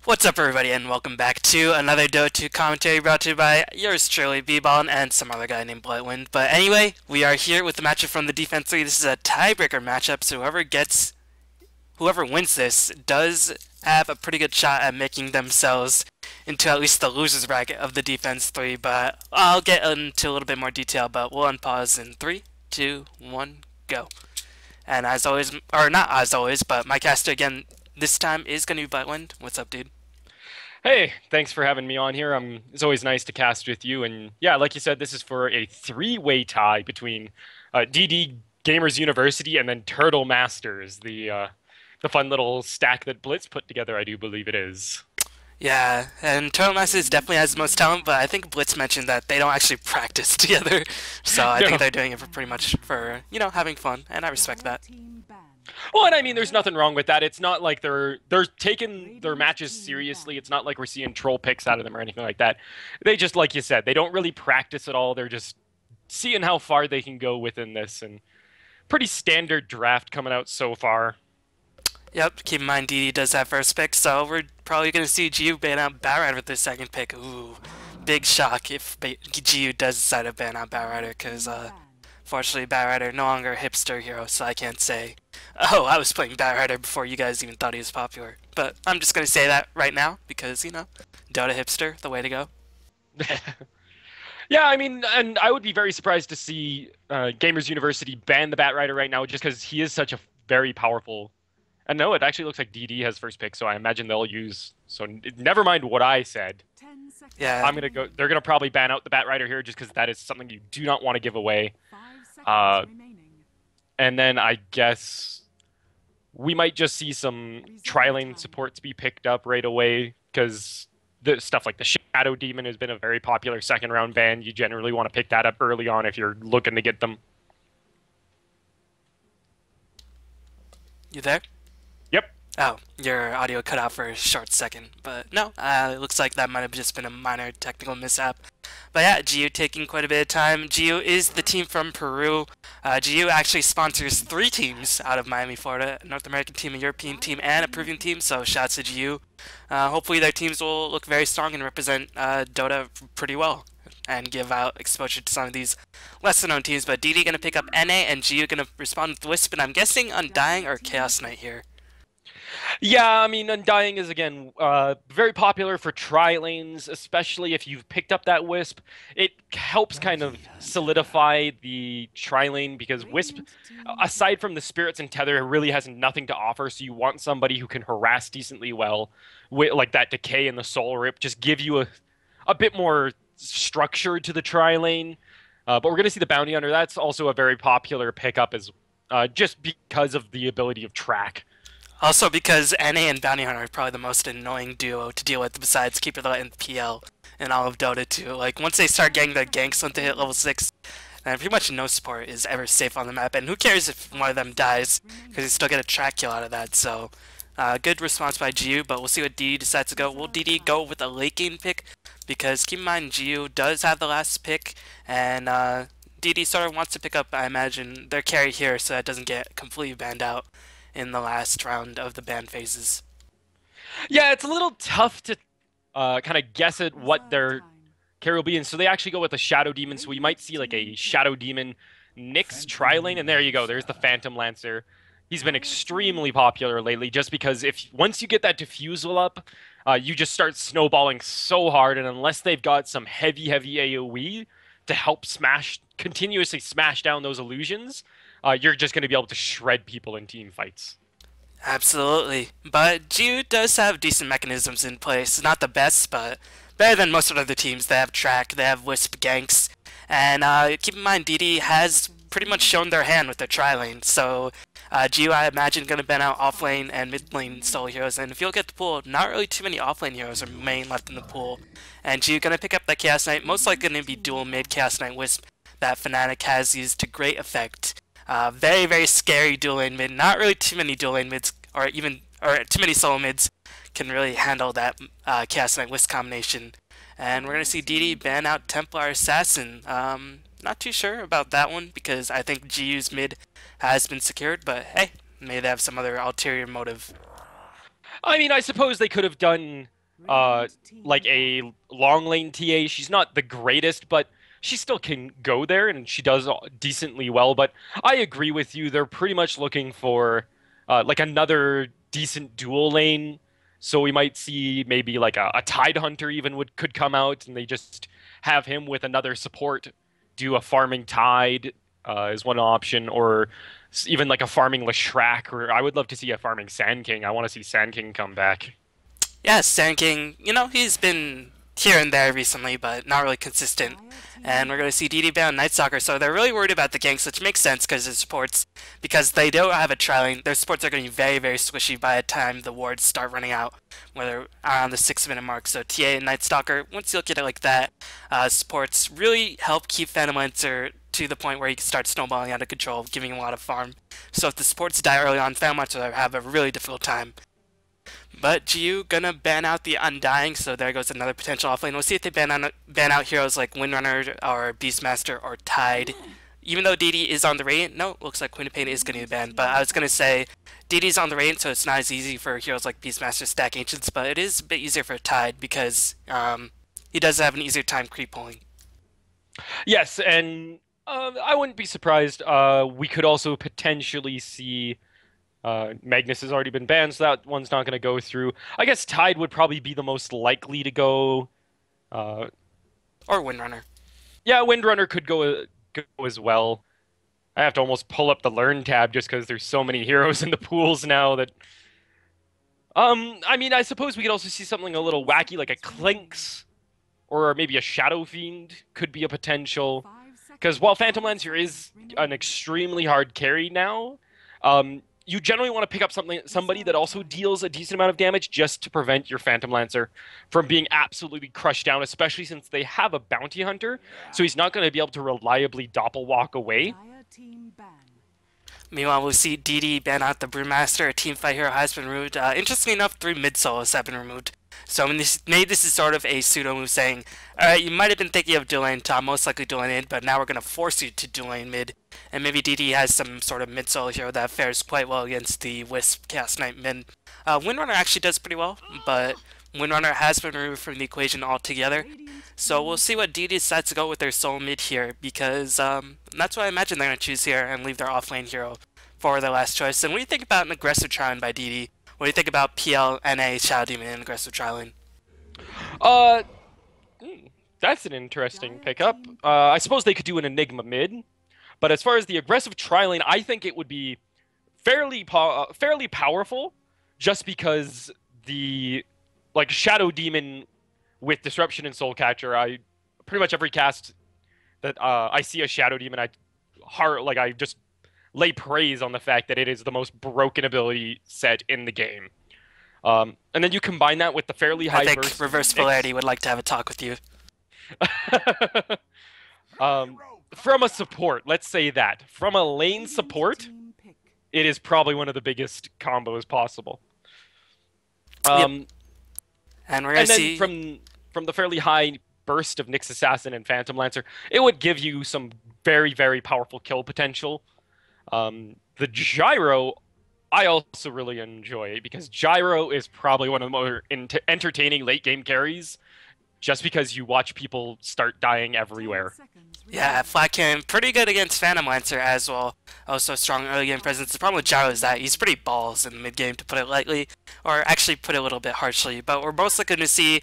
What's up, everybody, and welcome back to another Dota 2 commentary brought to you by yours truly, B-Ball, and some other guy named Blightwind. But anyway, we are here with the matchup from the Defense League. This is a tiebreaker matchup, so whoever wins this does have a pretty good shot at making themselves into at least the loser's bracket of the Defense 3. But I'll get into a little bit more detail, but we'll unpause in 3, 2, 1, go. And as always, or not as always, but my caster again this time is going to be Blightwind. What's up, dude? Hey, thanks for having me on here. It's always nice to cast with you. And yeah, like you said, this is for a three-way tie between DD Gamers University and then Turtle Masters, the fun little stack that Blitz put together, I do believe it is. Yeah, and Turtle Masters definitely has the most talent, but I think Blitz mentioned that they don't actually practice together. So I think they're doing it for pretty much for, having fun, and I respect that. Well, and I mean, there's nothing wrong with that. It's not like they're taking their matches seriously. It's not like we're seeing troll picks out of them or anything like that. They just, like you said, they don't really practice at all. They're just seeing how far they can go within this, and pretty standard draft coming out so far. Yep, keep in mind DD does have first pick, so we're probably going to see GU ban out Batrider with their second pick. Ooh, big shock if GU does decide to ban out Batrider, because fortunately Batrider no longer a hipster hero, so I can't say, oh, I was playing Batrider before you guys even thought he was popular. But I'm just going to say that right now, because, Dota hipster, the way to go. Yeah, I mean, and I would be very surprised to see Gamers University ban the Batrider right now, just because he is such a very powerful. And no, it actually looks like DD has first pick, so I imagine they'll use. So never mind what I said. Yeah, I'm gonna go. They're gonna probably ban out the Batrider here, just because that is something you do not want to give away. And then I guess we might just see some tri-lane supports be picked up right away, because the stuff like the Shadow Demon has been a very popular second round ban. You generally want to pick that up early on if you're looking to get them. You there? Yep. Oh, your audio cut out for a short second, but no, it looks like that might have just been a minor technical mishap. But yeah, GU taking quite a bit of time. GU is the team from Peru. GU actually sponsors 3 teams out of Miami, Florida, a North American team, a European team, and a Peruvian team, so shouts to GU. Hopefully their teams will look very strong and represent Dota pretty well and give out exposure to some of these lesser known teams. But DD going to pick up NA and GU going to respond with Wisp, and I'm guessing Undying or Chaos Knight here. Yeah, I mean, Undying is, again, very popular for tri-lanes, especially if you've picked up that Wisp. It helps kind of solidify the tri-lane, because Wisp, aside from the Spirits and Tether, really has nothing to offer, so you want somebody who can harass decently well, with, like that Decay and the Soul Rip, just give you a bit more structure to the tri-lane. But we're going to see the Bounty Hunter. That's also a very popular pickup, as just because of the ability of track. Also because NA and Bounty Hunter are probably the most annoying duo to deal with besides Keeper and PL in all of Dota 2. Like, once they start getting their ganks once they hit level 6, then pretty much no support is ever safe on the map. And who cares if one of them dies, because you still get a track kill out of that. So, good response by GU, but we'll see what DD decides to go. Will DD go with a late game pick? Because keep in mind, GU does have the last pick, and DD sort of wants to pick up, I imagine, their carry here so that it doesn't get completely banned out in the last round of the ban phases. Yeah, it's a little tough to kind of guess at what their carry will be, and so they actually go with a Shadow Demon, so we might see like a Shadow Demon Nyx tri-lane, and there you go, there's the Phantom Lancer. He's been extremely popular lately, just because once you get that Diffusal up, you just start snowballing so hard, and unless they've got some heavy AoE to help continuously smash down those illusions, you're just going to be able to shred people in team fights. Absolutely. But GU does have decent mechanisms in place. Not the best, but better than most of the other teams. They have track, they have Wisp ganks, and keep in mind DD has pretty much shown their hand with their tri-lane. So GU, I imagine, going to ban out off-lane and mid-lane solo heroes. And if you look at the pool, not really too many off-lane heroes are main left in the pool. And GU going to pick up that Chaos Knight, most likely going to be dual mid Chaos Knight Wisp that Fnatic has used to great effect. Very, very scary dual lane mid. Not really too many dual lane mids, or too many solo mids can really handle that Chaos Knight Wisp combination. And we're going to see DD ban out Templar Assassin. Not too sure about that one, because I think GU's mid has been secured, but hey, maybe they have some other ulterior motive. I mean, I suppose they could have done uh, like a long lane TA. She's not the greatest, but she still can go there, and she does decently well. But I agree with you. They're pretty much looking for like another decent dual lane. So we might see maybe like a Tide Hunter even could come out, and they just have him with another support do a farming Tide is one option, or even like a farming Leshrac, or I would love to see a farming Sand King. I want to see Sand King come back. Yeah, Sand King, he's been here and there recently, but not really consistent. And we're going to see DD ban Night Stalker, so they're really worried about the ganks, which makes sense because of supports. Because they don't have a tri-lane, their supports are going to be very, very squishy by the time the wards start running out, whether around the 6-minute mark. So TA and Night Stalker, once you look at it like that, supports really help keep Phantom Lancer to the point where he can start snowballing out of control, giving a lot of farm. So if the supports die early on, Phantom Lancer have a really difficult time. But GU gonna ban out the Undying, so there goes another potential offlane. We'll see if they ban out heroes like Windrunner or Beastmaster or Tide. Even though DD is on the Radiant, no, looks like Queen of Pain is gonna be banned. But I was gonna say DD's on the Radiant, so it's not as easy for heroes like Beastmaster stack Ancients, but it is a bit easier for Tide because he does have an easier time creep pulling. Yes, and I wouldn't be surprised. We could also potentially see. Magnus has already been banned, so that one's not going to go through. I guess Tide would probably be the most likely to go. Or Windrunner. Yeah, Windrunner could go as well. I have to almost pull up the Learn tab just because there's so many heroes in the pools now that... I mean, I suppose we could also see something a little wacky, like a Clinks, or maybe a Shadow Fiend could be a potential. Because while Phantom Lancer is an extremely hard carry now, you generally want to pick up somebody that also deals a decent amount of damage just to prevent your Phantom Lancer from being absolutely crushed down, especially since they have a Bounty Hunter, so he's not going to be able to reliably doppelwalk away. Meanwhile, we'll see DD ban out the Brewmaster. A team fight hero has been removed. Interestingly enough, 3 mid-solos have been removed. So maybe this is sort of a pseudo move saying, alright, you might have been thinking of dual lane top, most likely dual lane mid, but now we're going to force you to dual lane mid. And maybe DD has some sort of mid-solo hero that fares quite well against the Wisp Chaos Knight mid. Windrunner actually does pretty well, but Windrunner has been removed from the equation altogether. So we'll see what DD decides to go with their solo mid here, because that's what I imagine they're going to choose here and leave their off-lane hero for their last choice. And what do you think about an aggressive try-in by DD? What do you think about PL, NA, Shadow Demon, and aggressive tri-lane? That's an interesting pickup. I suppose they could do an Enigma mid, but as far as the aggressive tri-lane, I think it would be fairly powerful, just because the Shadow Demon with Disruption and Soul Catcher, I pretty much every cast that I see a Shadow Demon, I just lay praise on the fact that it is the most broken ability set in the game. And then you combine that with the fairly high burst. I think Reverse Polarity would like to have a talk with you. From a support, let's say that. From a lane support, it is probably one of the biggest combos possible. Yep. And we're gonna see from the fairly high burst of Nyx Assassin and Phantom Lancer, it would give you some very, very powerful kill potential. The Gyro, I also really enjoy, because Gyro is probably one of the more entertaining late game carries, just because you watch people start dying everywhere. Yeah, Flat Cannon, pretty good against Phantom Lancer as well. Also strong early game presence. The problem with Gyro is that he's pretty balls in the mid game, to put it lightly, or actually put it a little bit harshly. But we're mostly going to see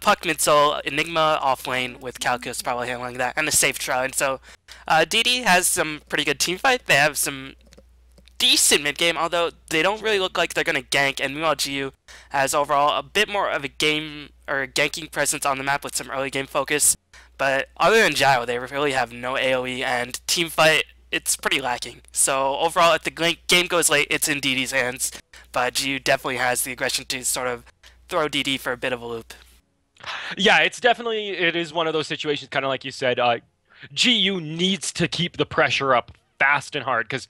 Puck mid-soul, Enigma off lane with Calculus probably handling that, and a safe try. And so DD has some pretty good team fight. They have some decent mid game, although they don't really look like they're going to gank. And meanwhile, GU has overall a bit more of a game or ganking presence on the map with some early game focus. But other than Gyro, they really have no AoE, and team fight, it's pretty lacking. So overall, if the game goes late, it's in DD's hands. But GU definitely has the aggression to sort of throw DD for a bit of a loop. Yeah, it is one of those situations, kind of like you said. GU needs to keep the pressure up fast and hard, because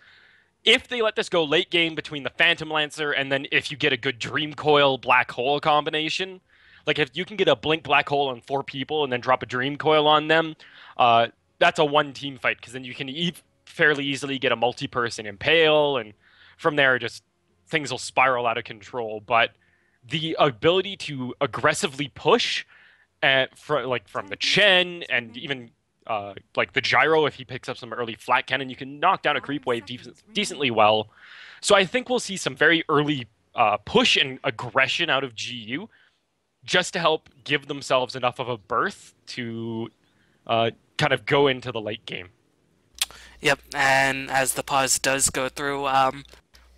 if they let this go late game between the Phantom Lancer and then if you get a good Dream Coil Black Hole combination, like if you can get a Blink Black Hole on 4 people and then drop a Dream Coil on them, that's a one-team fight, because then you can fairly easily get a multi-person Impale, and from there just things will spiral out of control. But the ability to aggressively push from the Chen and even like the gyro, if he picks up some early flat cannon, you can knock down a creep wave decently well. So I think we'll see some very early push and aggression out of GU just to help give themselves enough of a berth to kind of go into the late game. Yep, and as the pause does go through,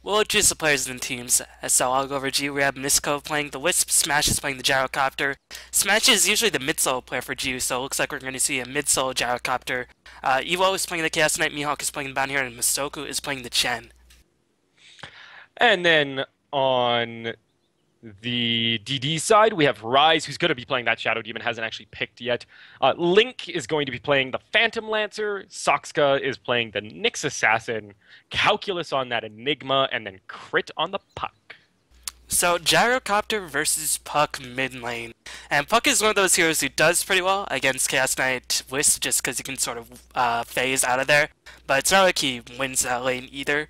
we'll choose the players and teams. So I'll go over GU. We have Misco playing the Wisp, Smash is playing the Gyrocopter. Smash is usually the mid-solo player for GU, so it looks like we're going to see a mid-solo Gyrocopter. Evo is playing the Chaos Knight, Mihawk is playing the Bounty Hunter, and Masoku is playing the Chen. And then on the DD side, we have Rise, who's going to be playing that Shadow Demon, hasn't actually picked yet. Link is going to be playing the Phantom Lancer. Soxka is playing the Nyx Assassin. Calculus on that Enigma, and then Crit on the Puck. So, Gyrocopter versus Puck mid lane. And Puck is one of those heroes who does pretty well against Chaos Knight Wisp, just because he can sort of phase out of there. But it's not like he wins that lane either.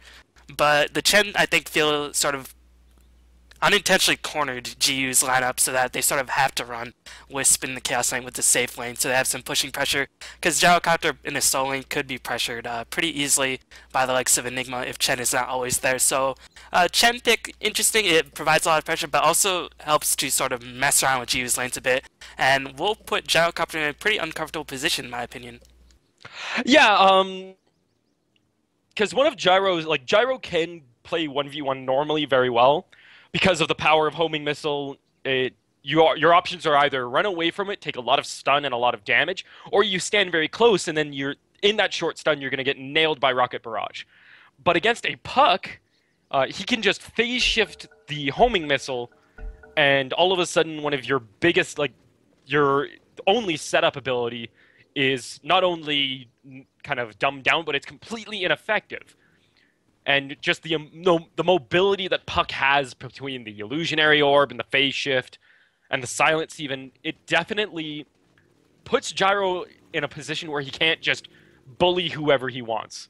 But the Chen, I think, feel sort of unintentionally cornered GU's lineup so that they sort of have to run Wisp in the Chaos Knight with the safe lane, so they have some pushing pressure, because Gyrocopter in the solo lane could be pressured pretty easily by the likes of Enigma if Chen is not always there. So Chen pick, interesting, it provides a lot of pressure, but also helps to sort of mess around with GU's lanes a bit, and will put Gyrocopter in a pretty uncomfortable position, in my opinion. Yeah, because one of Gyro's, like, Gyro can play 1v1 normally very well, because of the power of homing missile. Your options are either run away from it, take a lot of stun and a lot of damage, or you stand very close, and then you're in that short stun, you're going to get nailed by Rocket Barrage. But against a Puck, he can just phase shift the homing missile, and all of a sudden one of your biggest, like, your only setup ability is not only kind of dumbed down, but it's completely ineffective. And just the mobility that Puck has between the Illusionary Orb and the Phase Shift and the Silence even, it definitely puts Gyro in a position where he can't just bully whoever he wants.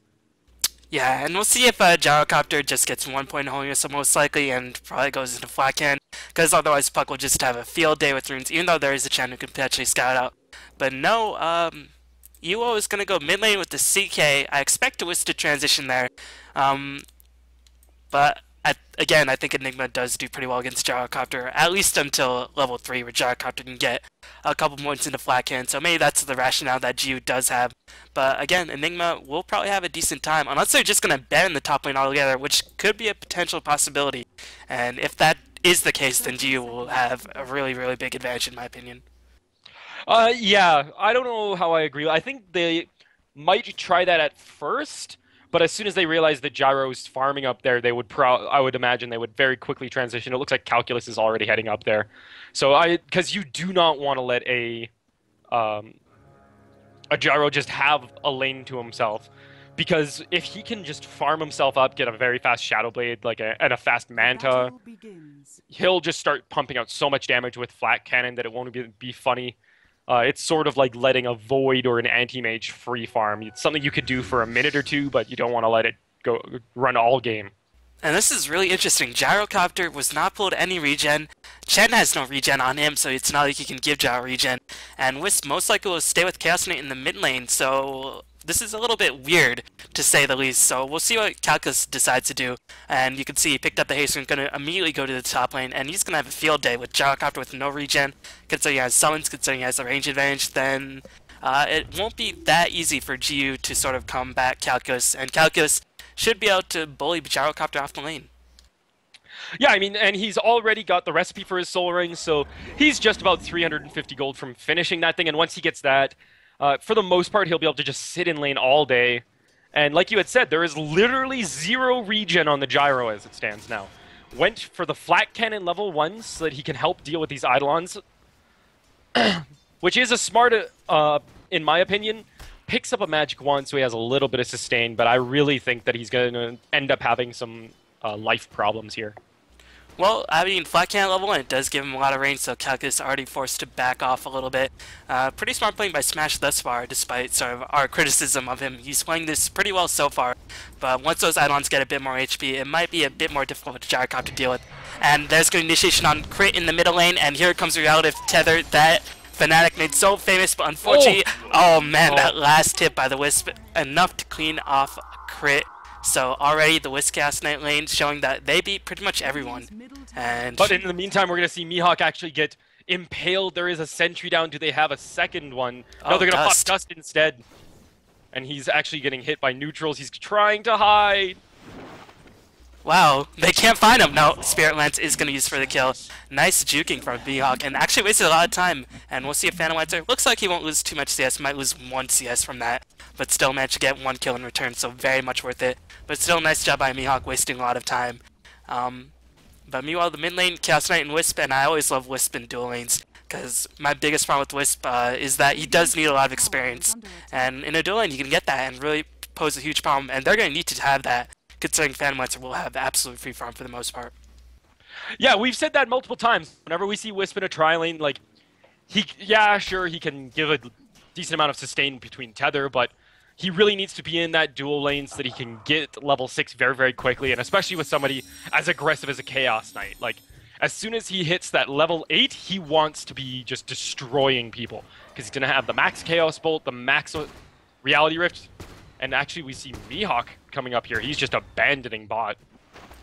Yeah, and we'll see if Gyrocopter just gets 1 point homing missile most likely and probably goes into flat cannon, because otherwise Puck will just have a field day with runes, even though there is a chance who can potentially scout out. But no, Uo is going to go mid lane with the CK. I expect Wisp to transition there. But again, I think Enigma does do pretty well against Gyrocopter, at least until level 3, where Gyrocopter can get a couple points into flat cannon. So maybe that's the rationale that GU does have. But again, Enigma will probably have a decent time, unless they're just going to ban the top lane altogether, which could be a potential possibility. And if that is the case, then GU will have a really, really big advantage, in my opinion. Yeah, I don't know how I agree. I think they might try that at first, but as soon as they realize that Gyro's farming up there, they would I would imagine they would very quickly transition. It looks like Calculus is already heading up there. So because you do not want to let a Gyro just have a lane to himself, because if he can just farm himself up, get a very fast Shadow Blade and a fast Manta, he'll just start pumping out so much damage with Flat Cannon that it won't be funny. It's sort of like letting a Void or an Anti-Mage free farm. It's something you could do for a minute or two, but you don't want to let it go run all game. And this is really interesting. Gyrocopter was not pulled any regen. Chen has no regen on him, so it's not like he can give Gyro regen. And Wisp most likely will stay with Chaos Knight in the mid lane, so this is a little bit weird, to say the least. So we'll see what Calculus decides to do. And you can see he picked up the haste and going to immediately go to the top lane, and he's going to have a field day with Gyrocopter with no regen, considering he has summons, considering he has a range advantage. Then it won't be that easy for GU to sort of combat Calculus, and Calculus should be able to bully Gyrocopter off the lane. Yeah, I mean, and he's already got the recipe for his Soul Ring, so he's just about 350 gold from finishing that thing, and once he gets that, for the most part, he'll be able to just sit in lane all day. And like you had said, there is literally 0 regen on the Gyro as it stands now. Went for the Flat Cannon level 1 so that he can help deal with these Eidolons, which is a smart, in my opinion. Picks up a Magic Wand so he has a little bit of sustain, but I really think that he's going to end up having some life problems here. Well, I mean, flat cannon level 1, it does give him a lot of range, so Calculus already forced to back off a little bit. Pretty smart playing by Smash thus far, despite sort of our criticism of him. He's playing this pretty well so far, but once those Eidolons get a bit more HP, it might be a bit more difficult for Gyrocopter to deal with. And there's going to initiation on crit in the middle lane, and here comes the relative tether that Fnatic made so famous, but unfortunately, oh man, that last hit by the Wisp, enough to clean off a crit. So already the Wisp Chaos Knight lane showing that they beat pretty much everyone. But in the meantime, we're going to see Mihawk actually get impaled. There is a sentry down. Do they have a second one? No, they're going to pop Dust instead. And he's actually getting hit by neutrals. He's trying to hide. Wow, they can't find him. No, Spirit Lance is going to use for the kill. Nice juking from Mihawk, and actually wasted a lot of time. And we'll see if Phantom Lancer looks like he won't lose too much CS. Might lose 1 CS from that, but still managed to get 1 kill in return, so very much worth it. But still, nice job by Mihawk, wasting a lot of time. But meanwhile, the mid lane, Chaos Knight and Wisp, and I always love Wisp in dual lanes, because my biggest problem with Wisp is that he does need a lot of experience. And in a dual lane, you can get that and really pose a huge problem, and they're going to need to have that, considering Phantom Lancer will have absolute free farm for the most part. Yeah, we've said that multiple times. Whenever we see Wisp in a tri-lane, like, sure, he can give a decent amount of sustain between tether, but he really needs to be in that dual lane so that he can get level 6 very, very quickly, and especially with somebody as aggressive as a Chaos Knight. Like, as soon as he hits that level 8, he wants to be just destroying people, because he's going to have the max Chaos Bolt, the max Reality Rift, and actually we see Mihawk coming up here. He's just abandoning bot.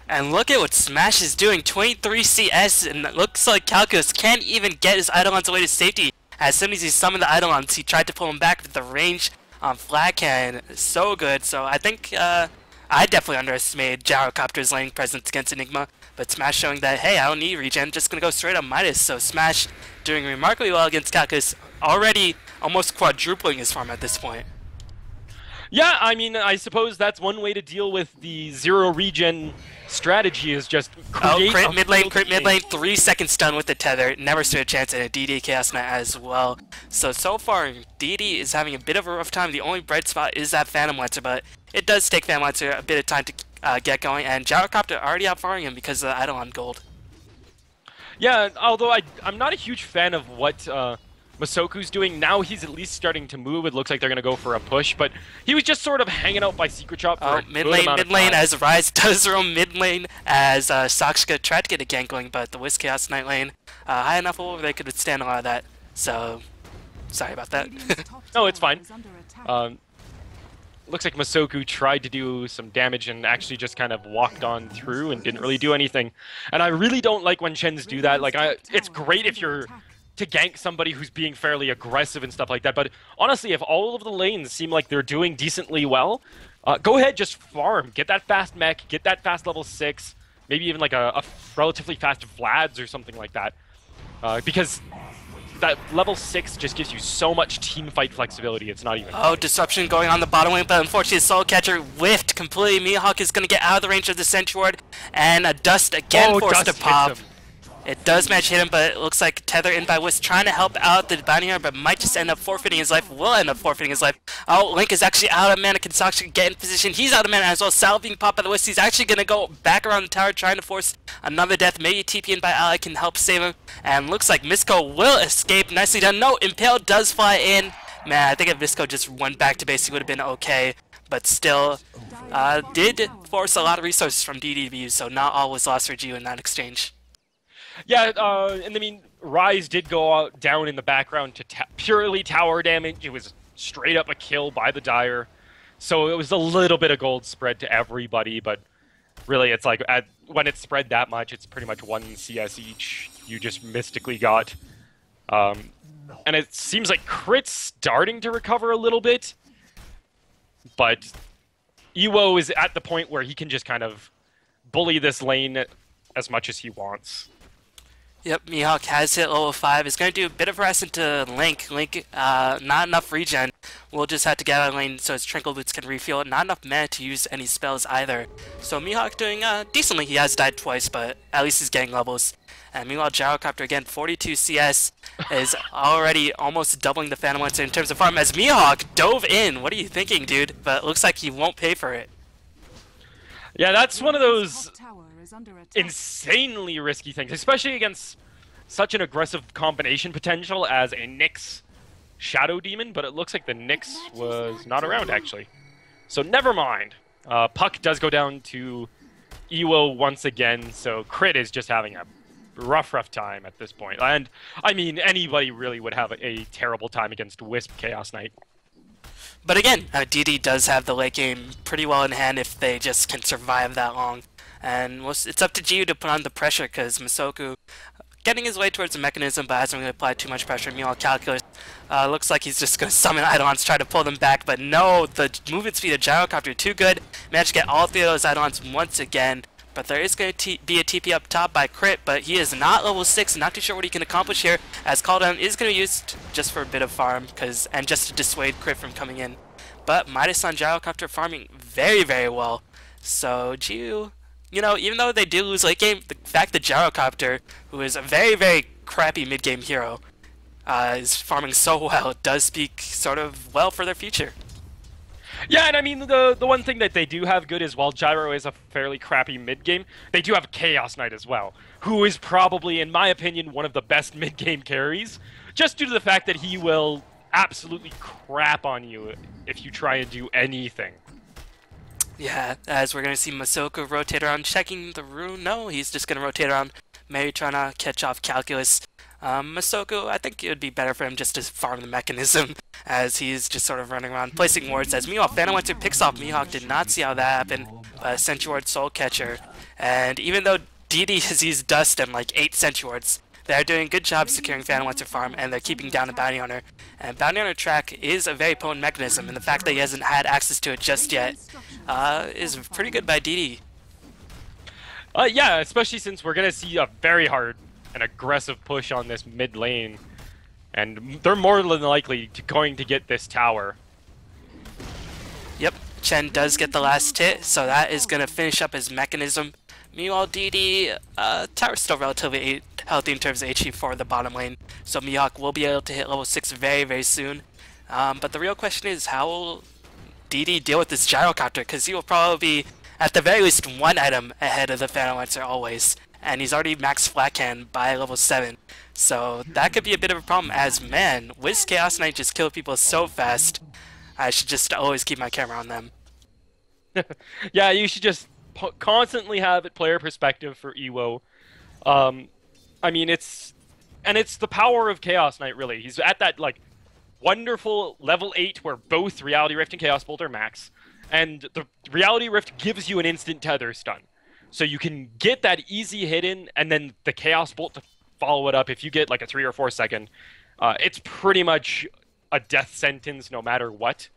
And look at what Smash is doing, 23 CS, and it looks like Calculus can't even get his Eidolons away to safety. As soon as he summoned the Eidolons, he tried to pull him back, with the range on flat cannon so good. So I think I definitely underestimated Gyrocopter's lane presence against Enigma, but Smash showing that, hey, I don't need regen, just gonna go straight up Midas. So Smash doing remarkably well against Calculus, already almost quadrupling his farm at this point. Yeah, I mean, I suppose that's one way to deal with the zero regen strategy, is just create crit mid lane, 3 seconds stun with the tether, never stood a chance, and a DD Chaos Knight as well. So far, DD is having a bit of a rough time. The only bright spot is that Phantom Lancer, but it does take Phantom Lancer a bit of time to get going, and Gyrocopter already outfarming him because of the Eidolon gold. Yeah, although I'm not a huge fan of what Masoku's doing. Now he's at least starting to move. It looks like they're going to go for a push, but he was just sort of hanging out by Secret Shop for mid lane as Rise does roam mid lane as Sakshika tried to get a gank going, but the Wisp Chaos Knight lane high enough over they could withstand a lot of that. So, sorry about that. No, it's fine. Looks like Masoku tried to do some damage and actually just kind of walked on through and didn't really do anything. And I really don't like when Chens do that. Like, it's great if you're to gank somebody who's being fairly aggressive and stuff like that, but honestly, if all of the lanes seem like they're doing decently well, go ahead, just farm. Get that fast mech, get that fast level 6, maybe even like a relatively fast Vlad's or something like that. Because that level 6 just gives you so much team fight flexibility, it's not even funny. Disruption going on the bottom lane, but unfortunately Soul Catcher whiffed completely. Mihawk is going to get out of the range of the Sentry Ward, and a Dust again forced to pop. It does match hit him, but it looks like Tether in by Wisp trying to help out the bounty hunter, but might just end up forfeiting his life. Will end up forfeiting his life. Oh, Link is actually out of mana. Can Sakshi get in position? He's out of mana as well. Sal being popped by the Wisp. He's actually going to go back around the tower trying to force another death. Maybe TP in by Ally can help save him. And looks like Misko will escape. Nicely done. No, Impale does fly in. Man, I think if Misko just went back to base, he would have been okay. But still, did force a lot of resources from DD to be used, so not all was lost for Gio in that exchange. Yeah, and I mean, Rise did go down in the background to purely tower damage. It was straight up a kill by the Dire. So it was a little bit of gold spread to everybody, but really it's like, when it's spread that much, it's pretty much 1 CS each you just mystically got. And it seems like Crit's starting to recover a little bit, but Iwo is at the point where he can just kind of bully this lane as much as he wants. Yep, Mihawk has hit level 5. Is going to do a bit of rest into Link. Link, not enough regen. We'll just have to get out of lane so his Trinkle Boots can refuel. Not enough mana to use any spells either. So Mihawk doing decently. He has died twice, but at least he's getting levels. And meanwhile, Gyrocopter again, 42 CS, is already almost doubling the Phantom Lancer in terms of farm as Mihawk dove in. What are you thinking, dude? But it looks like he won't pay for it. Yeah, that's one of those insanely risky things, especially against such an aggressive combination potential as a Nyx Shadow Demon, but it looks like the Nyx was not around, actually. So never mind. Puck does go down to Ewo once again, so Crit is just having a rough time at this point. And, I mean, anybody really would have a terrible time against Wisp Chaos Knight. But again, DD does have the late game pretty well in hand if they just can survive that long. And it's up to GU to put on the pressure, because Masoku getting his way towards the mechanism, but hasn't really applied too much pressure. Meanwhile, Calculus looks like he's just going to summon Eidolons, try to pull them back, but no, the movement speed of Gyrocopter too good. Managed to get all three of those Eidolons once again, but there is going to be a TP up top by Crit, but he is not level 6, not too sure what he can accomplish here, as Calldown is going to be used just for a bit of farm, and just to dissuade Crit from coming in. But Midas on Gyrocopter farming very well, so GU, you know, even though they do lose late game, the fact that Gyrocopter, who is a very crappy mid-game hero, is farming so well does speak sort of well for their future. Yeah, and I mean, the one thing that they do have good is while Gyro is a fairly crappy mid-game, they do have Chaos Knight as well, who is probably, in my opinion, one of the best mid-game carries, just due to the fact that he will absolutely crap on you if you try and do anything. Yeah, as we're going to see Masoku rotate around, checking the rune. No, he's just going to rotate around. Maybe trying to catch off Calculus. Masoku, I think it would be better for him just to farm the mechanism, as he's just sort of running around, placing wards. As meanwhile, Phantom went to picks off Mihawk, did not see how that happened, but Sentry Ward Soul Catcher. And even though DD has used Dust and like 8 Sentry Wards, they're doing a good job securing Phantom Winter Farm, and they're keeping down the Bounty Hunter. And Bounty Hunter track is a very potent mechanism, and the fact that he hasn't had access to it just yet is pretty good by DD. Yeah, especially since we're going to see a very hard and aggressive push on this mid lane. And they're more than likely going to get this tower. Yep, Chen does get the last hit, so that is going to finish up his mechanism. Meanwhile, DD, tower's still relatively healthy in terms of HP for the bottom lane, so Mihawk will be able to hit level 6 very soon. But the real question is, how will DD deal with this Gyrocopter? Because he will probably be, at the very least, 1 item ahead of the Phantom Lancer always. And he's already maxed Flatcan by level 7. So that could be a bit of a problem, as, man, Wiz Chaos Knight just kill people so fast. I should just always keep my camera on them. Yeah, you should just constantly have it player perspective for Ewo. I mean, it's the power of Chaos Knight, really. He's at that, like, wonderful level 8 where both Reality Rift and Chaos Bolt are max. And the Reality Rift gives you an instant tether stun. So you can get that easy hit in, and then the Chaos Bolt to follow it up. If you get like a 3 or 4 second, it's pretty much a death sentence no matter what.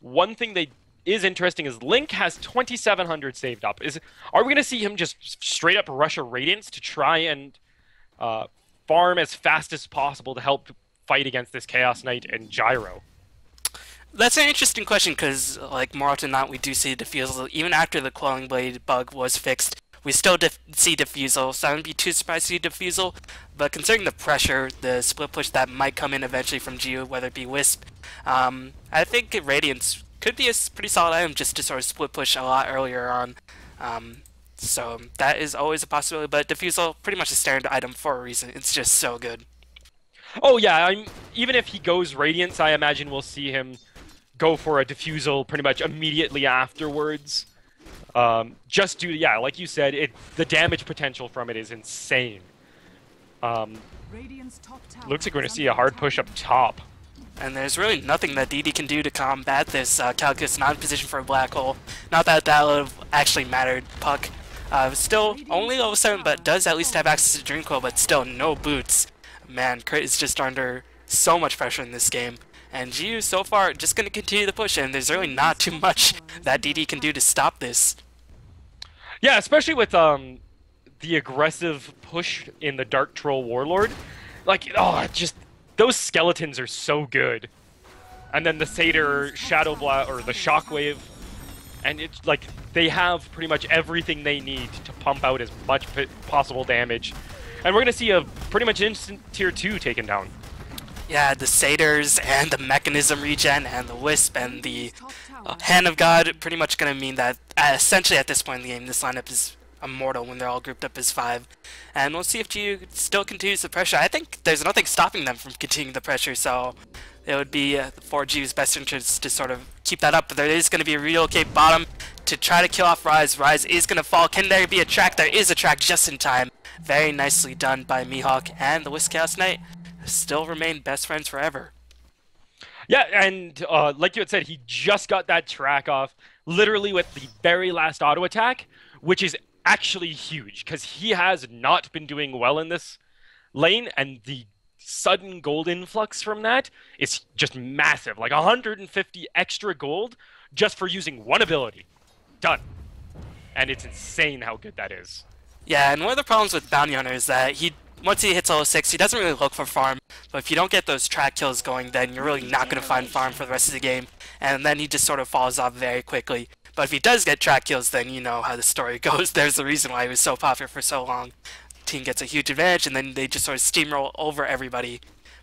One thing that is interesting is Link has 2,700 saved up. Are we going to see him just straight up rush a Radiance to try and farm as fast as possible to help fight against this Chaos Knight and Gyro? That's an interesting question, because, like, more often than not, we do see Diffusal. Even after the Quelling Blade bug was fixed, we still see Diffusal, so I wouldn't be too surprised to see Diffusal. But considering the pressure, the split push that might come in eventually from GU, whether it be Wisp, I think Radiance could be a pretty solid item just to sort of split push a lot earlier on. So that is always a possibility, but Diffusal, pretty much a standard item for a reason. It's just so good. Oh yeah, even if he goes Radiance, I imagine we'll see him go for a Diffusal pretty much immediately afterwards. Just due to, yeah, like you said, the damage potential from it is insane. Looks like we're going to see a hard push up top. And there's really nothing that DD can do to combat this. Calculus not in position for a black hole. Not that that would have actually mattered. Puck still only level 7, but does at least have access to Dreamcoil, but still no boots. Man, Crit is just under so much pressure in this game. And GU, so far, just going to continue the push, and there's really not too much that DD can do to stop this. Yeah, especially with the aggressive push in the Dark Troll Warlord. Like, oh, just those skeletons are so good. And then the Satyr Shadow Blast, or the Shockwave, and it's like they have pretty much everything they need to pump out as much possible damage. And we're going to see a pretty much instant tier 2 taken down. Yeah, the Satyrs and the Mechanism regen and the Wisp and the Hand of God pretty much going to mean that essentially at this point in the game this lineup is immortal when they're all grouped up as 5. And we'll see if GU still continues the pressure. I think there's nothing stopping them from continuing the pressure, so it would be for GU's best interest to sort of keep that up. But there is going to be a relocate bottom to try to kill off Rise. Rise is going to fall. Can there be a track? There is a track just in time. Very nicely done by Mihawk, and the Wisp Chaos Knight still remain best friends forever. Yeah, and like you had said, he just got that track off literally with the very last auto attack, which is actually huge because he has not been doing well in this lane, and the sudden gold influx from that is just massive. Like 150 extra gold just for using one ability. Done. And it's insane how good that is. Yeah, and one of the problems with Bounty Hunter is that once he hits level 6, he doesn't really look for farm, but if you don't get those track kills going, then you're really not going to find farm for the rest of the game, and then he just sort of falls off very quickly. But if he does get track kills, then you know how the story goes. There's the reason why he was so popular for so long. Team gets a huge advantage, and then they just sort of steamroll over everybody.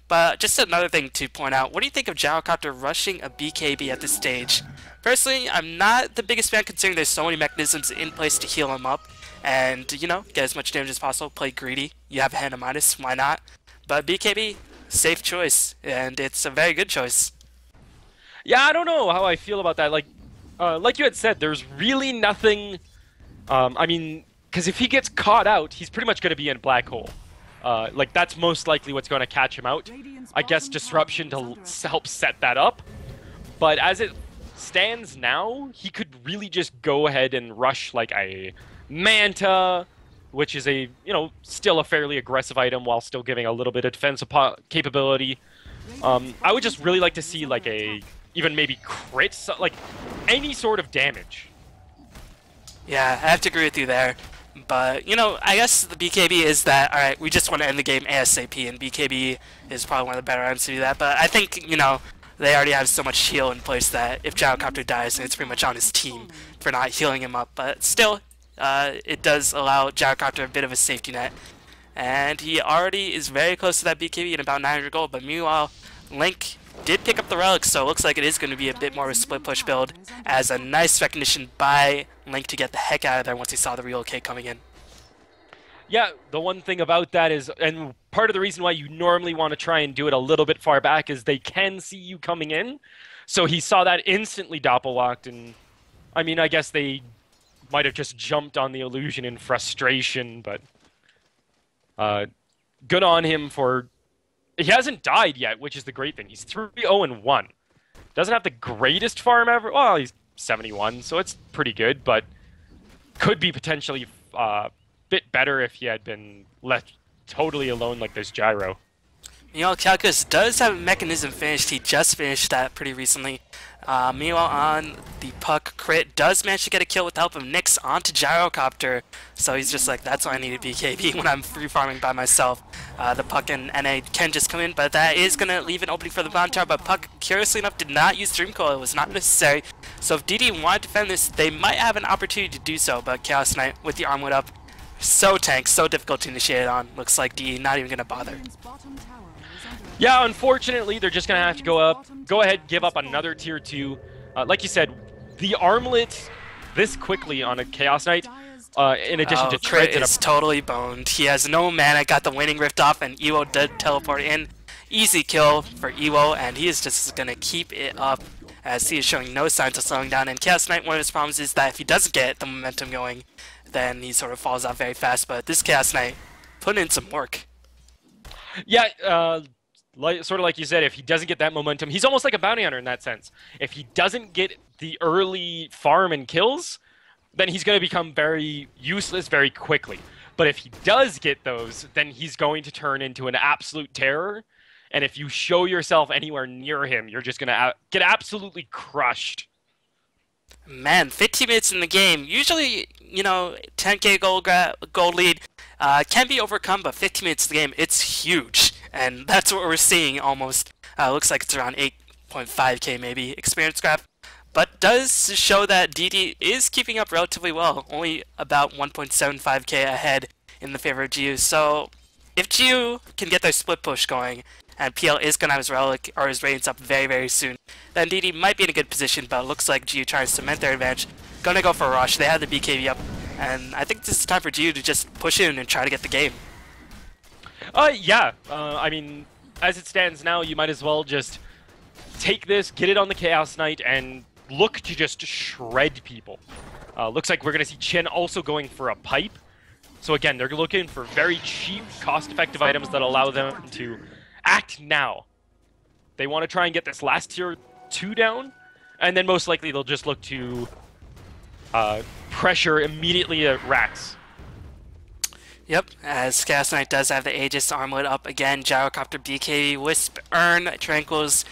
But just another thing to point out, what do you think of Gyrocopter rushing a BKB at this stage? Personally, I'm not the biggest fan considering there's so many mechanisms in place to heal him up. And, you know, get as much damage as possible, play greedy. You have a hand of minus, why not? But BKB, safe choice, and it's a very good choice. Yeah, I don't know how I feel about that. Like you had said, there's really nothing... I mean, because if he gets caught out, he's pretty much going to be in Black Hole. Like, that's most likely what's going to catch him out. I guess Disruption to help set that up. But as it stands now, he could really just go ahead and rush, like, a Manta, which is a, you know, still a fairly aggressive item while still giving a little bit of defensive capability. I would just really like to see, like, even maybe crit, like, any sort of damage. Yeah, I have to agree with you there. But, you know, I guess the BKB is that, alright, we just want to end the game ASAP, and BKB is probably one of the better items to do that. But I think, you know, they already have so much heal in place that if Gyrocopter dies, then it's pretty much on his team for not healing him up. But still, it does allow Gyrocopter a bit of a safety net. And he already is very close to that BKB in about 900 gold. But meanwhile, Link did pick up the relics, so it looks like it is going to be a bit more of a split push build, as a nice recognition by Link to get the heck out of there once he saw the relocate coming in. Yeah, the one thing about that is, and part of the reason why you normally want to try and do it a little bit far back is they can see you coming in. So he saw that instantly doppel-locked, and I mean, I guess they might have just jumped on the illusion in frustration, but good on him for... He hasn't died yet, which is the great thing. He's 3-0-1. Doesn't have the greatest farm ever. Well, he's 71, so it's pretty good, but could be potentially a bit better if he had been left totally alone like this Gyro. You know, Calculus does have a mechanism finished. He just finished that pretty recently. Meanwhile, on the Puck, Crit does manage to get a kill with the help of Nyx onto Gyrocopter. So he's just like, that's why I need a BKB when I'm free farming by myself. The Puck and NA can just come in, but that is going to leave an opening for the Bounty Tower. But Puck, curiously enough, did not use Dream Coil. It was not necessary. So if DD wanted to defend this, they might have an opportunity to do so. But Chaos Knight with the Armwood up, so tank, so difficult to initiate it on. Looks like DD not even going to bother. Yeah, unfortunately, they're just going to have to go ahead, give up another tier 2. Like you said, the armlet this quickly on a Chaos Knight, in addition to Crit is totally boned. He has no mana, got the Waning Rift off, and Ewo did teleport in. Easy kill for Ewo, and he is just going to keep it up as he is showing no signs of slowing down. And Chaos Knight, one of his problems is that if he doesn't get the momentum going, then he sort of falls off very fast. But this Chaos Knight put in some work. Yeah, sort of like you said, if he doesn't get that momentum, he's almost like a bounty hunter in that sense. If he doesn't get the early farm and kills, then he's going to become very useless very quickly. But if he does get those, then he's going to turn into an absolute terror. And if you show yourself anywhere near him, you're just going to get absolutely crushed. Man, 15 minutes in the game. Usually, you know, 10k gold lead can be overcome, but 15 minutes in the game, it's huge. And that's what we're seeing almost. Looks like it's around 8.5k maybe experience graph. But does show that DD is keeping up relatively well. Only about 1.75k ahead in the favor of GU. So if GU can get their split push going, and PL is going to have his relic or his radiance up very, very soon, then DD might be in a good position, but it looks like GU trying to cement their advantage. Gonna go for a rush. They have the BKB up, And I think this is time for GU to just push in and try to get the game. Yeah. I mean, as it stands now, you might as well just take this, get it on the Chaos Knight, and look to just shred people. Looks like we're going to see Chen also going for a pipe. So again, they're looking for very cheap, cost-effective items that allow them to act now. They want to try and get this last tier 2 down, and then most likely they'll just look to pressure immediately at Rax. Yep, as Chaos Knight does have the Aegis armlet up again, Gyrocopter, BKB, Wisp, Urn, Tranquils,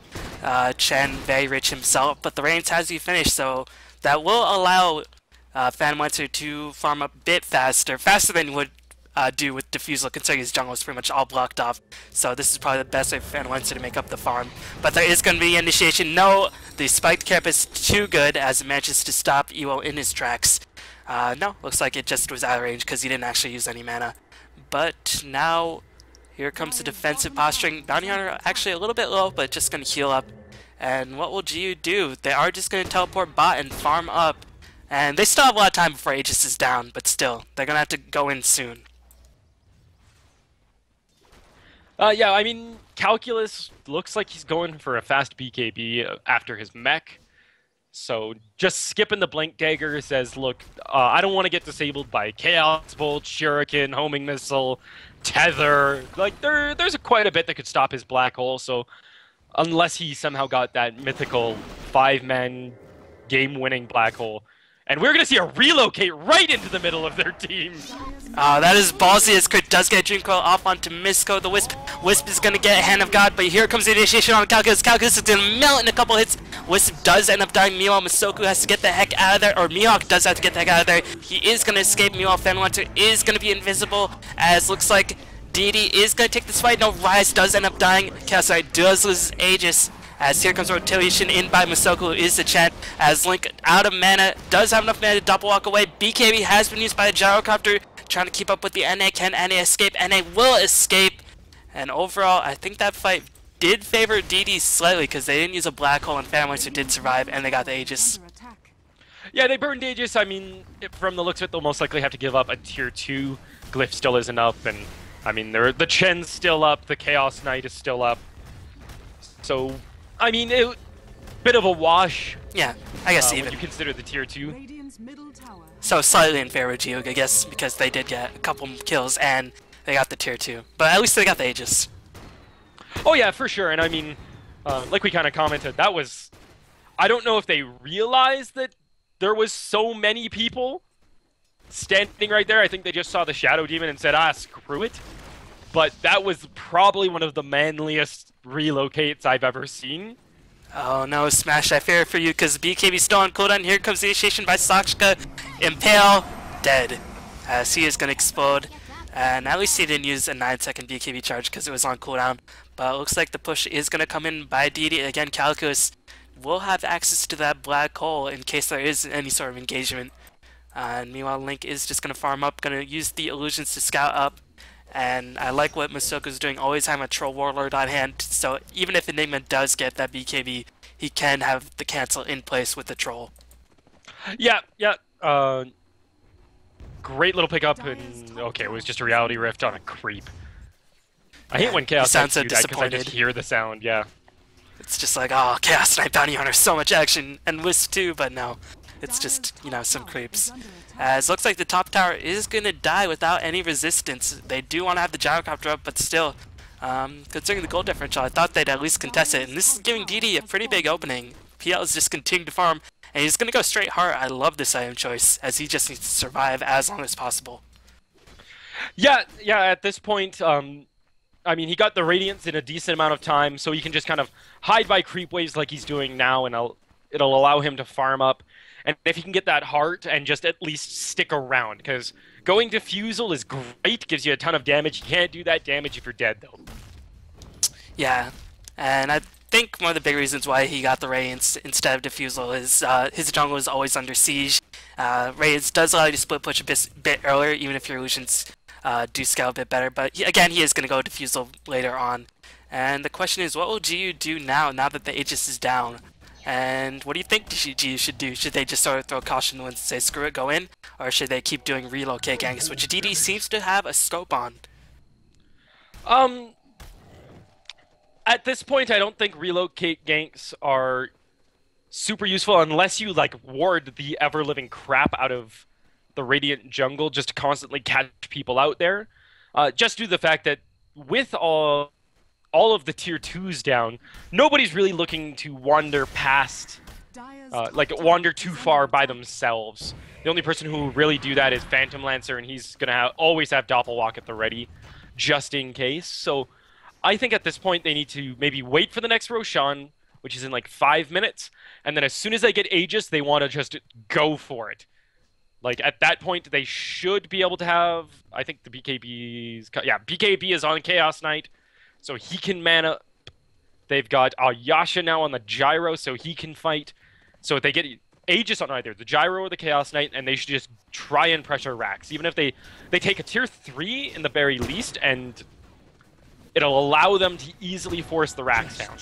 Chen, very rich himself, but the Reigns has you finished, so that will allow Phantom Lancer to farm up a bit faster than you would do with Diffusal, considering his jungle is pretty much all blocked off. So this is probably the best way for Phantom Lancer to make up the farm. But there is going to be initiation. No, the spiked camp is too good as it manages to stop Ewo in his tracks. No, looks like it just was out of range because he didn't actually use any mana. But now, here comes the defensive posturing. Bounty Hunter actually a little bit low, but just going to heal up. And what will GU do? They are just going to teleport bot and farm up. And they still have a lot of time before Aegis is down, but still, they're going to have to go in soon. Yeah, I mean, Calculus looks like he's going for a fast BKB after his mech. So just skipping the Blink Dagger says, look, I don't want to get disabled by Chaos Bolt, Shuriken, Homing Missile, Tether. Like, there's quite a bit that could stop his Black Hole, so unless he somehow got that mythical 5-man game-winning Black Hole. And we're going to see a relocate right into the middle of their team. That is ballsy as Crit does get Dream Coil off onto Misko. The Wisp is going to get Hand of God, but here comes the initiation on Calculus. Calculus is going to melt in a couple hits. Wisp does end up dying. Meanwhile, Masoku has to get the heck out of there, or Mihawk does have to get the heck out of there. He is going to escape. Meanwhile, Phantom Lancer is going to be invisible, as looks like Deity is going to take this fight. No, Rise does end up dying. Chaos Knight does lose his Aegis. As here comes rotation in by Masoku, who is the Chen. As Link, out of mana, does have enough mana to double walk away. BKB has been used by the Gyrocopter, trying to keep up with the NA. Can NA escape? NA will escape. And overall, I think that fight did favor DD slightly, because they didn't use a Black Hole, and Phantom Lancer did survive, and they got the Aegis. Yeah, they burned Aegis. I mean, from the looks of it, they'll most likely have to give up a tier 2. Glyph still isn't up, and I mean, the Chen's still up, the Chaos Knight is still up. So, I mean, bit of a wash. Yeah, I guess even. When you consider the tier 2. So slightly in favor of Geog, I guess, because they did get a couple kills and they got the tier 2. But at least they got the Aegis. Oh yeah, for sure. And I mean, like we kind of commented, that was... I don't know if they realized that there was so many people standing right there. I think they just saw the Shadow Demon and said, screw it. But that was probably one of the manliest relocates I've ever seen. Oh no, Smash, I fear for you, because BKB still on cooldown. Here comes the initiation by Sakshka. Impale, dead. As he is going to explode. And at least he didn't use a 9-second BKB charge because it was on cooldown. But it looks like the push is going to come in by DD. Again, Calculus will have access to that Black Hole in case there is any sort of engagement. And meanwhile, Link is just going to farm up, going to use the illusions to scout up. And I like what Masoku's doing, always having a Troll Warlord on hand, so even if Enigma does get that BKB, he can have the cancel in place with the Troll. Yeah. Great little pickup, and okay, it was just a Reality Rift on a creep. I hate when Chaos Knight do that because I just hear the sound, yeah. It's just like, oh, Chaos Knight Bounty Hunter, so much action, and Wisp too, but no. It's just, you know, some creeps. As looks like the top tower is going to die without any resistance. They do want to have the Gyrocopter up, but still, considering the gold differential, I thought they'd at least contest it. And this is giving DD a pretty big opening. PL is just continuing to farm, and he's going to go straight heart. I love this item choice, as he just needs to survive as long as possible. Yeah, at this point, I mean, he got the Radiance in a decent amount of time, so he can just kind of hide by creep waves like he's doing now, and it'll allow him to farm up. And if he can get that heart and just at least stick around, because going Diffusal is great, gives you a ton of damage. You can't do that damage if you're dead, though. Yeah, and I think one of the big reasons why he got the Radiance instead of Diffusal is his jungle is always under siege. Radiance does allow you to split push a bit earlier, even if your illusions do scale a bit better. But again, he is going to go Diffusal later on. And the question is, what will GU do now that the Aegis is down? And what do you think GU should do? Should they just sort of throw caution to the wind and say screw it, go in? Or should they keep doing relocate ganks, which DD seems to have a scope on? Um, at this point, I don't think relocate ganks are super useful unless you like ward the ever-living crap out of the Radiant jungle just to constantly catch people out there. Just due to the fact that with all of the tier 2s down, nobody's really looking to wander past, wander too far by themselves. The only person who will really do that is Phantom Lancer, and he's going to always have Doppelwalk at the ready, just in case. So I think at this point they need to maybe wait for the next Roshan, which is in like 5 minutes, and then as soon as they get Aegis, they want to just go for it. Like, at that point, they should be able to have, I think the BKB's... Yeah, BKB is on Chaos Knight, so he can mana. They've got Yasha now on the Gyro, so he can fight. So if they get Aegis on either the Gyro or the Chaos Knight, and they should just try and pressure Rax. Even if they take a tier 3 in the very least, and it'll allow them to easily force the Rax down.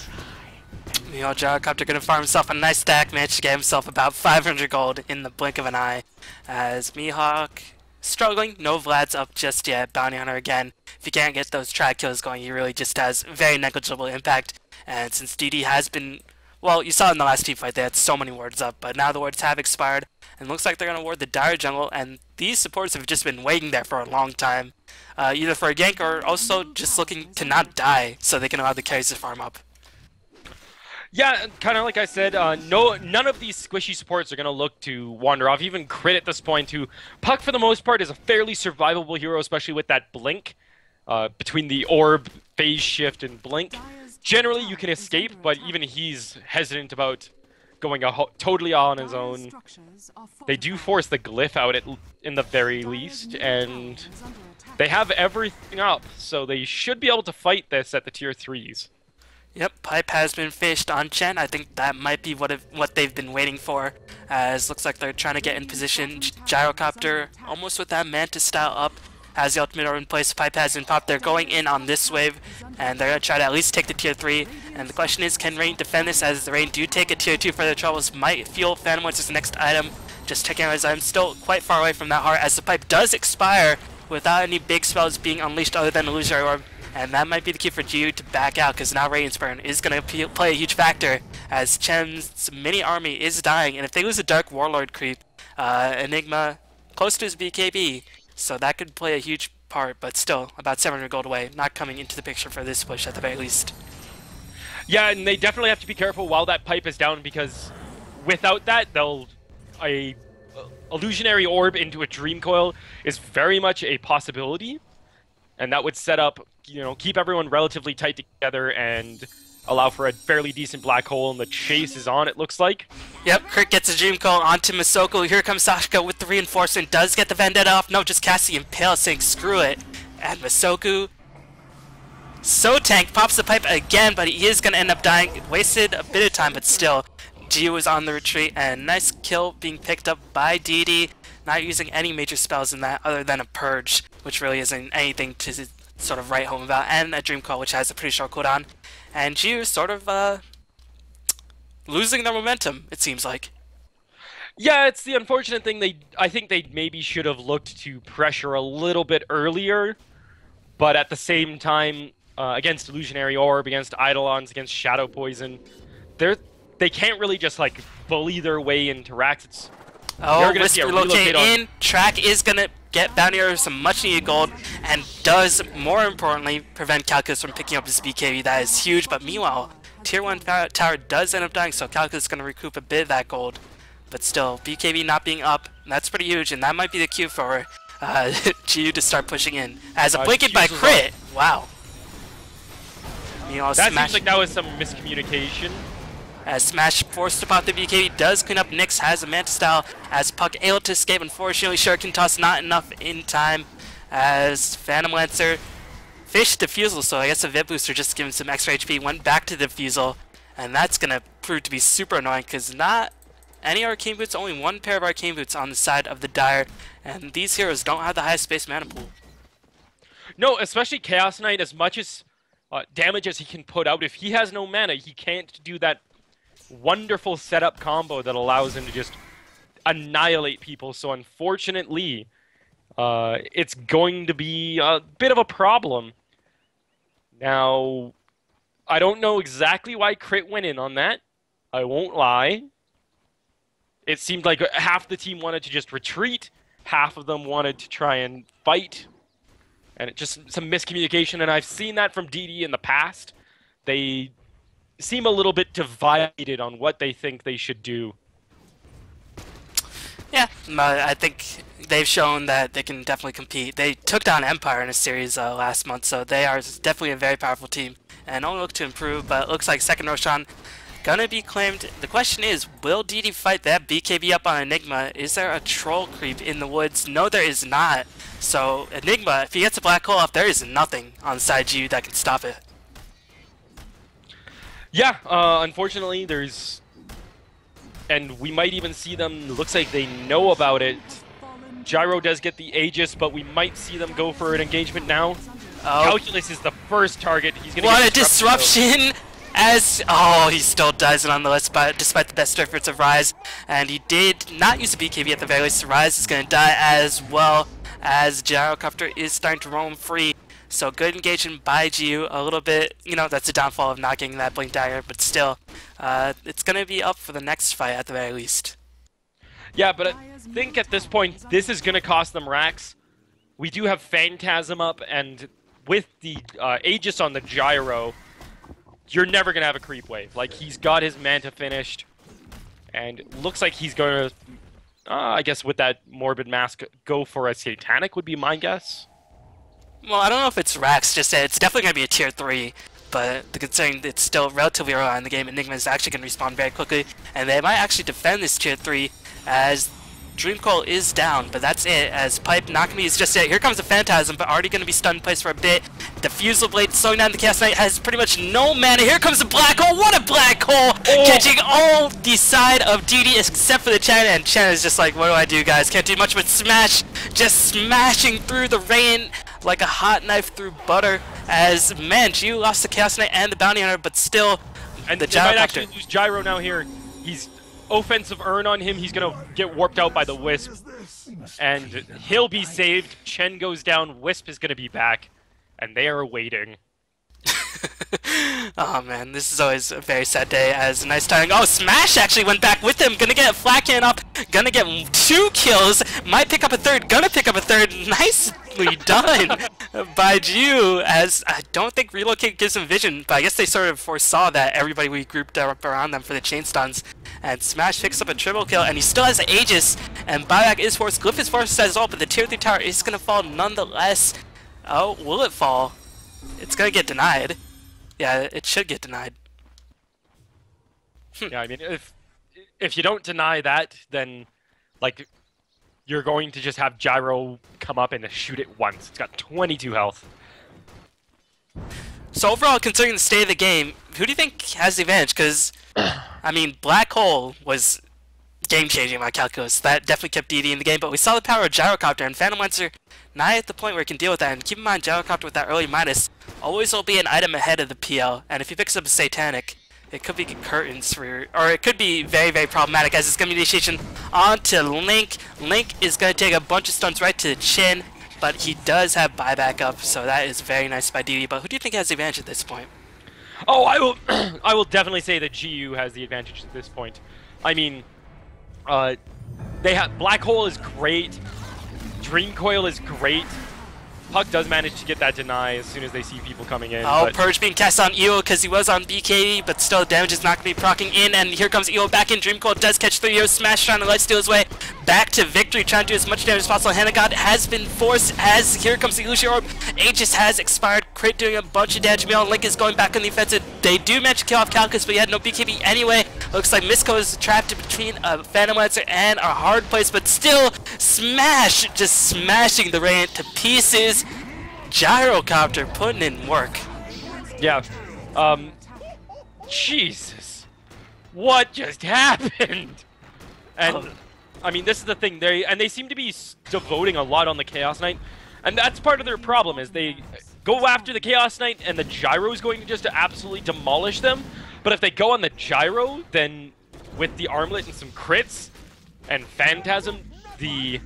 Meanwhile, Gyrocopter gonna farm himself a nice stack, managed to get himself about 500 gold in the blink of an eye. As Mihawk struggling, no Vlad's up just yet. Bounty Hunter again. If you can't get those trad kills going, he really just has very negligible impact. And since DD has been, well, you saw in the last team fight they had so many wards up, but now the wards have expired, and looks like they're gonna ward the Dire jungle. And these supports have just been waiting there for a long time, either for a gank or also just looking to not die, so they can allow the carries to farm up. Yeah, kind of like I said, none of these squishy supports are going to look to wander off. Even Crit at this point, who Puck for the most part is a fairly survivable hero, especially with that blink between the orb, phase shift, and blink. Generally, you can escape, but even he's hesitant about going totally on his own. They do force the glyph out in the very least, and they have everything up, so they should be able to fight this at the tier 3s. Yep, pipe has been fished on Chen. I think that might be what they've been waiting for, as looks like they're trying to get in position. Gyrocopter almost with that Mantis style up, has the ultimate in place. Pipe has been popped. They're going in on this wave, and they're going to try to at least take the tier 3. And the question is, can Rain defend this, as the Rain do take a tier 2 for their troubles? Might fuel Phantom Lancer's next item. Just checking out his item, still quite far away from that heart, as the pipe does expire without any big spells being unleashed other than Illusionary Orb. And that might be the key for GU to back out, because now Radiant's Burn is going to play a huge factor, as Chen's mini army is dying. And if they lose a Dark Warlord creep, Enigma close to his BKB, so that could play a huge part, but still, about 700 gold away, not coming into the picture for this push at the very least. Yeah, and they definitely have to be careful while that pipe is down, because without that, a Illusionary Orb into a Dream Coil is very much a possibility, and that would set up, you know, keep everyone relatively tight together and allow for a fairly decent black hole, and the chase is on, it looks like. Yep, Kurt gets a Dream Coil onto Masoko. Here comes Sashika with the reinforcement. Does get the Vendetta off. No, just casts the Impale, saying screw it. And Masoku, so tanked, pops the pipe again, but he is going to end up dying. Wasted a bit of time, but still, Gio is on the retreat, and nice kill being picked up by DD. Not using any major spells in that other than a Purge, which really isn't anything to sort of write home about, and a Dream Coil, which has a pretty short cooldown. And GU sort of losing their momentum, it seems like. Yeah, it's the unfortunate thing. I think they maybe should have looked to pressure a little bit earlier, but at the same time, against Illusionary Orb, against Eidolons, against Shadow Poison, they can't really just like bully their way into Rax. Oh, Wisp relocate in. Track is going to get Bounty Hunter some much needed gold, and does, more importantly, prevent Calculus from picking up his BKB. That is huge, but meanwhile, Tier 1 tower does end up dying, so Calculus is going to recoup a bit of that gold. But still, BKB not being up, that's pretty huge, and that might be the cue for GU to start pushing in. As a blanket by Crit! Wow. Meanwhile, that seems like that was some miscommunication. As Smash forced to pop the BKB, does clean up. Nyx has a Manta style, as Puck able to escape. Unfortunately, Shuriken Toss not enough in time, as Phantom Lancer fished Diffusal, so I guess a Vib Booster just to give him some extra HP, went back to Diffusal, and that's going to prove to be super annoying, because not any Arcane Boots, only one pair of Arcane Boots on the side of the Dire, and these heroes don't have the highest space mana pool. No, especially Chaos Knight, as much as damage as he can put out, if he has no mana, he can't do that wonderful setup combo that allows him to just annihilate people. So unfortunately, it's going to be a bit of a problem. Now, I don't know exactly why Crit went in on that. I won't lie. It seemed like half the team wanted to just retreat, half of them wanted to try and fight, and it just some miscommunication, and I've seen that from DD in the past. They seem a little bit divided on what they think they should do. Yeah, I think they've shown that they can definitely compete. They took down Empire in a series last month, so they are definitely a very powerful team, and only look to improve, but it looks like second Roshan gonna be claimed. The question is, will DD fight that BKB up on Enigma? Is there a troll creep in the woods? No, there is not. So Enigma, if he gets a black hole off, there is nothing on side GU that can stop it. Yeah, unfortunately, there's... And we might even see them, looks like they know about it. Gyro does get the Aegis, but we might see them go for an engagement now. Oh. Calculus is the first target. He's gonna what a disruption! As he still does it on the list, but despite the best efforts of Rise, and he did not use a BKB at the very least. Rise is going to die as well, as Gyrocopter is starting to roam free. So good engagement by GU, a little bit, you know, that's a downfall of not getting that Blink Dagger, but still, it's going to be up for the next fight at the very least. Yeah, but I think at this point, this is going to cost them racks. We do have Phantasm up, and with the Aegis on the Gyro, you're never going to have a creep wave. Like, he's got his Manta finished, and looks like he's going to, I guess with that Morbid Mask, go for a Satanic would be my guess. Well, I don't know if it's racks, just it's definitely going to be a tier 3, but considering it's still relatively early on in the game, Enigma is actually going to respawn very quickly, and they might actually defend this tier 3 as Dreamcoil is down, but that's it, as Pipe Nakami is just it. Here comes the Phantasm, but already going to be stunned in place for a bit. The Fusel Blade slowing down the Chaos Knight has pretty much no mana. Here comes the Black Hole. What a Black Hole! Oh. Catching all the side of DD except for the Chen, and Chen is just like, what do I do, guys? Can't do much but smash. Just smashing through the rain like a hot knife through butter, as, man, GU lost the Chaos Knight and the Bounty Hunter, but still, and the Gyrocopter might actually lose Gyro now here. He's offensive Urn on him, he's gonna get warped out by the Wisp, and he'll be saved. Chen goes down, Wisp is gonna be back, and they are waiting. Oh man, this is always a very sad day, as a nice timing. Oh, Smash actually went back with him, gonna get a flat cannon up, gonna get 2 kills, might pick up a third, gonna pick up a third. Nicely done by GU, as I don't think Relocate gives him vision, but I guess they sort of foresaw that everybody we grouped up around them for the chain stuns. And Smash picks up a triple kill, and he still has the Aegis, and buyback is forced. Glyph is forced as well, but the tier 3 tower is gonna fall nonetheless. Oh, will it fall? It's gonna get denied. Yeah, it should get denied. Yeah, I mean, if you don't deny that, then, like, you're going to just have Gyro come up and shoot it once. It's got 22 health. So overall, considering the state of the game, who do you think has the advantage? Because, I mean, Black Hole was game-changing by Calculus. That definitely kept DD in the game, but we saw the power of Gyrocopter, and Phantom Lancer not at the point where it can deal with that. And keep in mind, Gyrocopter with that early minus always will be an item ahead of the PL, and if he picks up a Satanic, it could be curtains for, or it could be very, very problematic, as it's going to be initiation onto Link. Link is going to take a bunch of stuns right to the chin, but he does have buyback up, so that is very nice by DD. But who do you think has the advantage at this point? Oh, I will definitely say that GU has the advantage at this point. I mean, they have Black Hole is great, Dreamcoil is great. Puck does manage to get that deny as soon as they see people coming in. Oh, Purge being cast on Eo because he was on BKB, but still damage is not going to be proccing in, and here comes Eo back in. Dreamcoil does catch 3 Eo, Smash trying to lightsteal his way back to victory, trying to do as much damage as possible. Hanagod has been forced as here comes the Illusion Orb. Aegis has expired, Crit doing a bunch of damage. Meow Link is going back on the offensive. They do manage to kill off Calculus, but he had no BKB anyway. Looks like Misko is trapped in between a Phantom Lancer and a hard place, but still, Smash just smashing the Radiant to pieces. Gyrocopter putting in work. Yeah. Jesus. What just happened? And I mean, this is the thing. They seem to be devoting a lot on the Chaos Knight, and that's part of their problem. Is they go after the Chaos Knight, and the Gyro is going to just absolutely demolish them. But if they go on the gyro, then with the armlet and some crits and Phantasm, the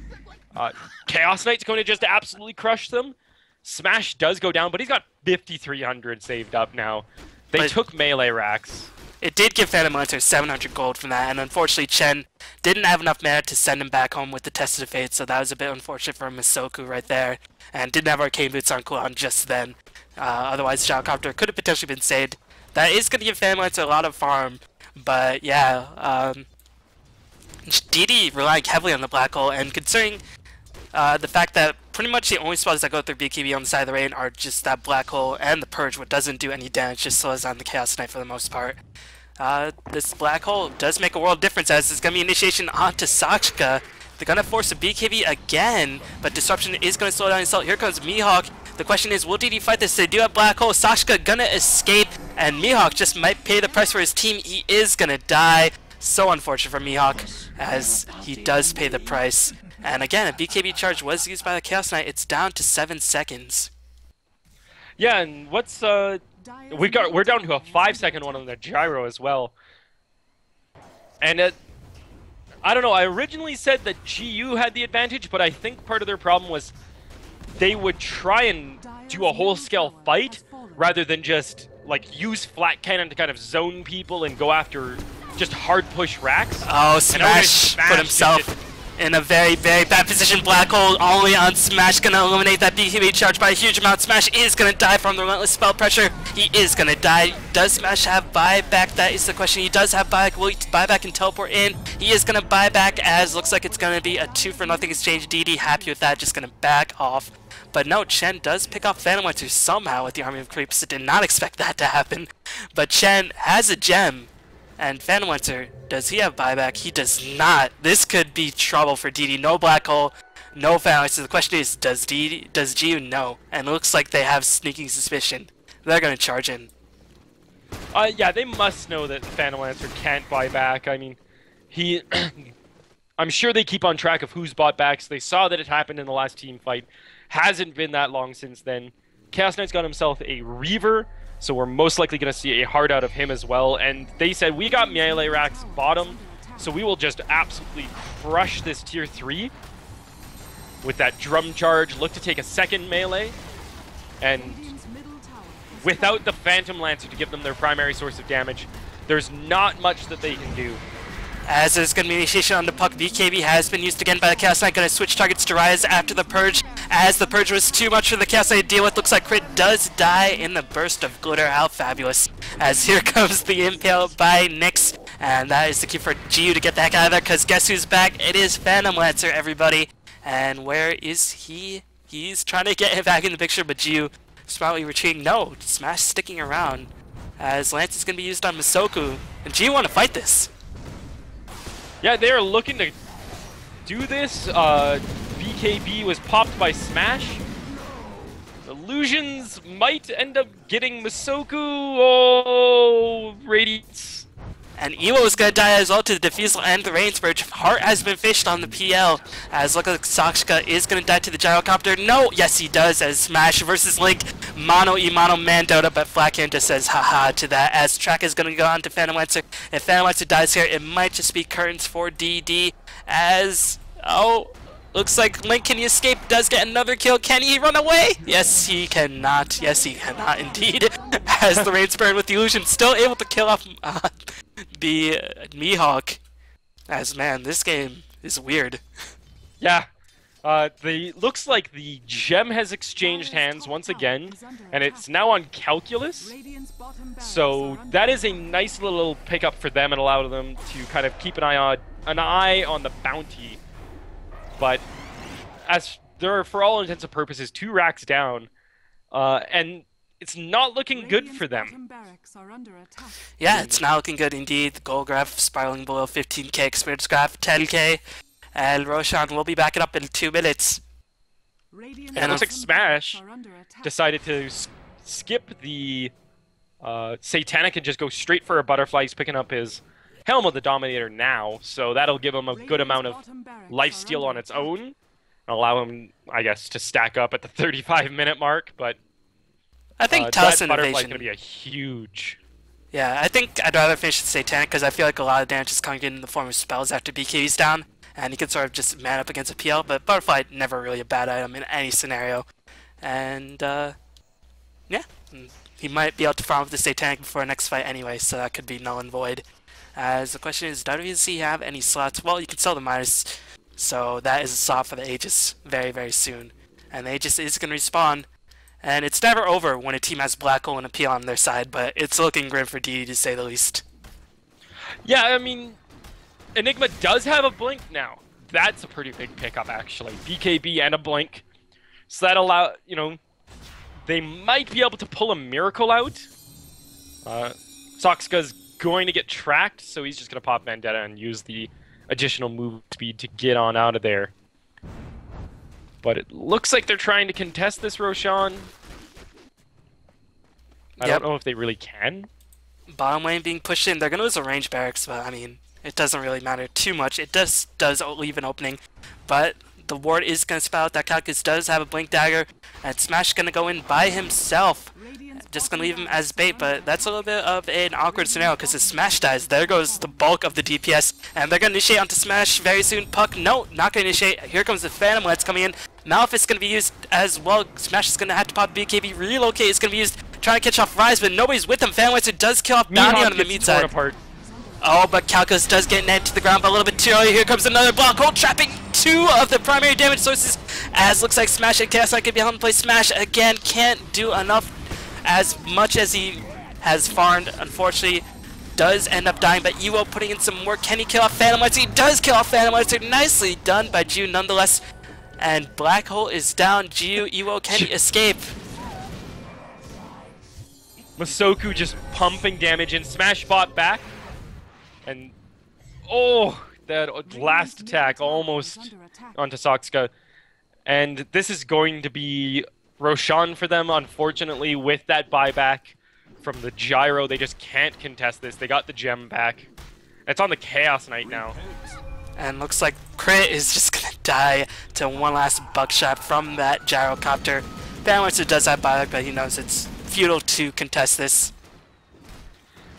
Chaos Knight's going to just absolutely crush them. Smash does go down, but he's got 5,300 saved up now. They took melee racks. It did give Phantom Lancer 700 gold from that, and unfortunately Chen didn't have enough mana to send him back home with the Test of Fate, so that was a bit unfortunate for Misoku right there, and didn't have Arcane Boots on cooldown just then. Otherwise, Gyrocopter could have potentially been saved. That is going to give Phantom Lancer a lot of farm, but yeah, DD relying heavily on the Black Hole, and considering the fact that pretty much the only spells that go through BKB on the side of the rain are just that Black Hole and the Purge, what doesn't do any damage, just slows down the Chaos Knight for the most part. This Black Hole does make a world of difference, as it's going to be initiation onto Sakshka. They're going to force a BKB again, but Disruption is going to slow down Assault. Here comes Mihawk. The question is, will DD fight this? They do have Black Hole. Sakshka going to escape, and Mihawk just might pay the price for his team. He is going to die. So unfortunate for Mihawk, as he does pay the price. And again, a BKB charge was used by the Chaos Knight. It's down to 7 seconds. Yeah, and what's we're down to a 5-second one on the gyro as well. And I don't know, I originally said that GU had the advantage, but I think part of their problem was they would try and do a whole scale fight rather than just like use flat cannon to kind of zone people and go after just hard push racks. Oh, Smash put himself in a very, very bad position. Black Hole only on Smash, gonna eliminate that BKB charge by a huge amount. Smash is gonna die from the relentless spell pressure. He is gonna die. Does Smash have buyback? That is the question. He does have buyback. Will he buyback and teleport in? He is gonna buyback, as looks like it's gonna be a 2-for-0 exchange. DD happy with that, just gonna back off. But no, Chen does pick off Phantom Lancer somehow with the Army of Creeps. Did not expect that to happen. But Chen has a gem. And Phantom Lancer, does he have buyback? He does not. This could be trouble for DD. No Black Hole, no Phantom Lancer. The question is, does GU know? And it looks like they have sneaking suspicion. They're going to charge in. Yeah, they must know that Phantom Lancer can't buy back. I mean, I'm sure they keep on track of who's bought back, so they saw that it happened in the last team fight. Hasn't been that long since then. Chaos Knight's got himself a Reaver, so we're most likely going to see a hard out of him as well. And they said, we got melee racks bottom, so we will just absolutely crush this tier 3 with that drum charge. Look to take a second melee, and without the Phantom Lancer to give them their primary source of damage, there's not much that they can do. As there's going to be initiation on the puck, BKB has been used again by the Chaos Knight. Going to switch targets to Rise after the Purge, as the Purge was too much for the Chaos Knight to deal with. Looks like Crit does die in the burst of glitter. How fabulous. As here comes the Impale by Nyx, and that is the key for GU to get the heck out of there, because guess who's back? It is Phantom Lancer, everybody. And where is he? He's trying to get him back in the picture, but GU smartly retreating. No, Smash sticking around, as Lance is going to be used on Misoku, and GU want to fight this. Yeah, they are looking to do this. BKB was popped by Smash. Illusions might end up getting Misoku. Oh, Radiance. And Ewo is going to die as well to the Diffusal and the Rain Spurge. Heart has been fished on the PL, as look like Sakshka is going to die to the Gyrocopter. No! Yes, he does, as Smash versus Link. Mono Mandota, but Flackhand just says haha to that, as track is going to go on to Phantom Lancer. If Phantom Lancer dies here, it might just be curtains for DD, as... Oh... Looks like Link, can he escape? Does get another kill. Can he run away? Yes, he cannot. Yes, he cannot indeed. As the Rain Spurn with the illusion still able to kill off the Mihawk. As, man, this game is weird. Yeah. Looks like the gem has exchanged hands once again, and it's now on Calculus. So that is a nice little pickup for them and allow them to kind of keep an eye on the bounty. But as they're, for all intents and purposes, 2 racks down, and it's not looking good for them. Yeah, it's not looking good indeed. The goal graph spiraling below 15k, experience graph 10k, and Roshan will be backing up in 2 minutes. And it looks like Smash decided to skip the Satanic and just go straight for a butterfly. He's picking up his Helm of the Dominator now, so that'll give him a good amount of lifesteal on its own, and allow him, I guess, to stack up at the 35-minute mark. But I think that butterfly is going to be a huge Yeah, I think I'd rather finish the Satanic because I feel like a lot of damage is coming in the form of spells after BKB's down, and he can sort of just man up against a PL, but Butterfly, never really a bad item in any scenario. And, yeah, he might be able to farm with the Satanic before our next fight anyway, so that could be null and void. As the question is, does he have any slots? Well, you can sell the Midas, so that is a slot for the Aegis very, very soon. And the Aegis is going to respawn, and it's never over when a team has Black Hole and a PL on their side, but it's looking grim for DD to say the least. Yeah, I mean, Enigma does have a Blink now. That's a pretty big pickup, actually. BKB and a Blink. So that allow, you know, they might be able to pull a Miracle out. Soxka's going to get tracked, so he's just going to pop Vendetta and use the additional move speed to get on out of there. But it looks like they're trying to contest this Roshan. I don't know if they really can. Bottom lane being pushed in. They're going to lose a range barracks, but I mean, it doesn't really matter too much. It does leave an opening, but the ward is going to spout out. That Calcus does have a Blink Dagger, and Smash going to go in by himself. Just going to leave him as bait, but that's a little bit of an awkward scenario because if Smash dies, there goes the bulk of the DPS, and they're going to initiate onto Smash very soon. Puck, no, not going to initiate. Here comes the Phantom Lights coming in. Malphite is going to be used as well. Smash is going to have to pop BKB. Relocate is going to be used, trying to catch off Rise, but nobody's with him. Phantom Lights does kill off Bounty on the mid side. Apart. Oh, but Calcus does get nailed to the ground, but a little bit too early. Here comes another block hole, trapping two of the primary damage sources, as looks like Smash and Chaos Knight could be able to play. Smash, again, can't do enough as much as he has farmed, unfortunately. Does end up dying, but Ewo putting in some work. Can he kill off Phantom Lights? He does kill off Phantom Lights. Nicely done by Jiu nonetheless. And Black Hole is down. Jiu, Ewo, can he escape? Masoku just pumping damage in. Smash bot back. And, oh, that last attack almost onto Soxka. And this is going to be Roshan for them, unfortunately, with that buyback from the Gyro. They just can't contest this. They got the gem back. It's on the Chaos Knight now. And looks like Crit is just going to die to one last buckshot from that Gyrocopter. Bandwidth does have buyback, but he knows it's futile to contest this.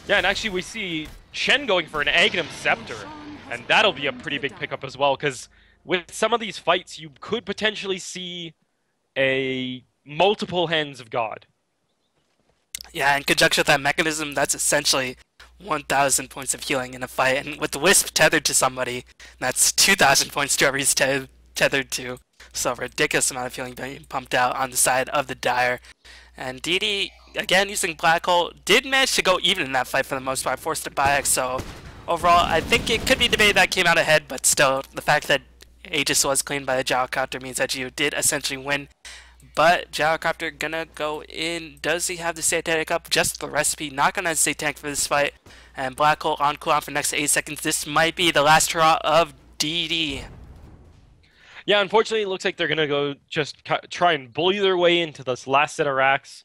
Yeah, and actually we see Chen going for an Aghanim Scepter, and that'll be a pretty big pickup as well, because with some of these fights, you could potentially see a multiple Hands of God. Yeah, in conjunction with that mechanism, that's essentially 1,000 points of healing in a fight, and with the Wisp tethered to somebody, that's 2,000 points to whoever he's tethered to. So a ridiculous amount of healing being pumped out on the side of the Dire. And DD, again, using Black Hole, did manage to go even in that fight for the most part, forced it by X, so overall, I think it could be debated that came out ahead, but still, the fact that Aegis was cleaned by the Gyrocopter means that Geo did essentially win. But Gyrocopter gonna go in. Does he have the Satanic up? Just the recipe. Not gonna have Satanic for this fight. And Black Hole on cooldown for the next 8 seconds. This might be the last hurrah of DD. Yeah, unfortunately, it looks like they're going to go just try and bully their way into this last set of racks.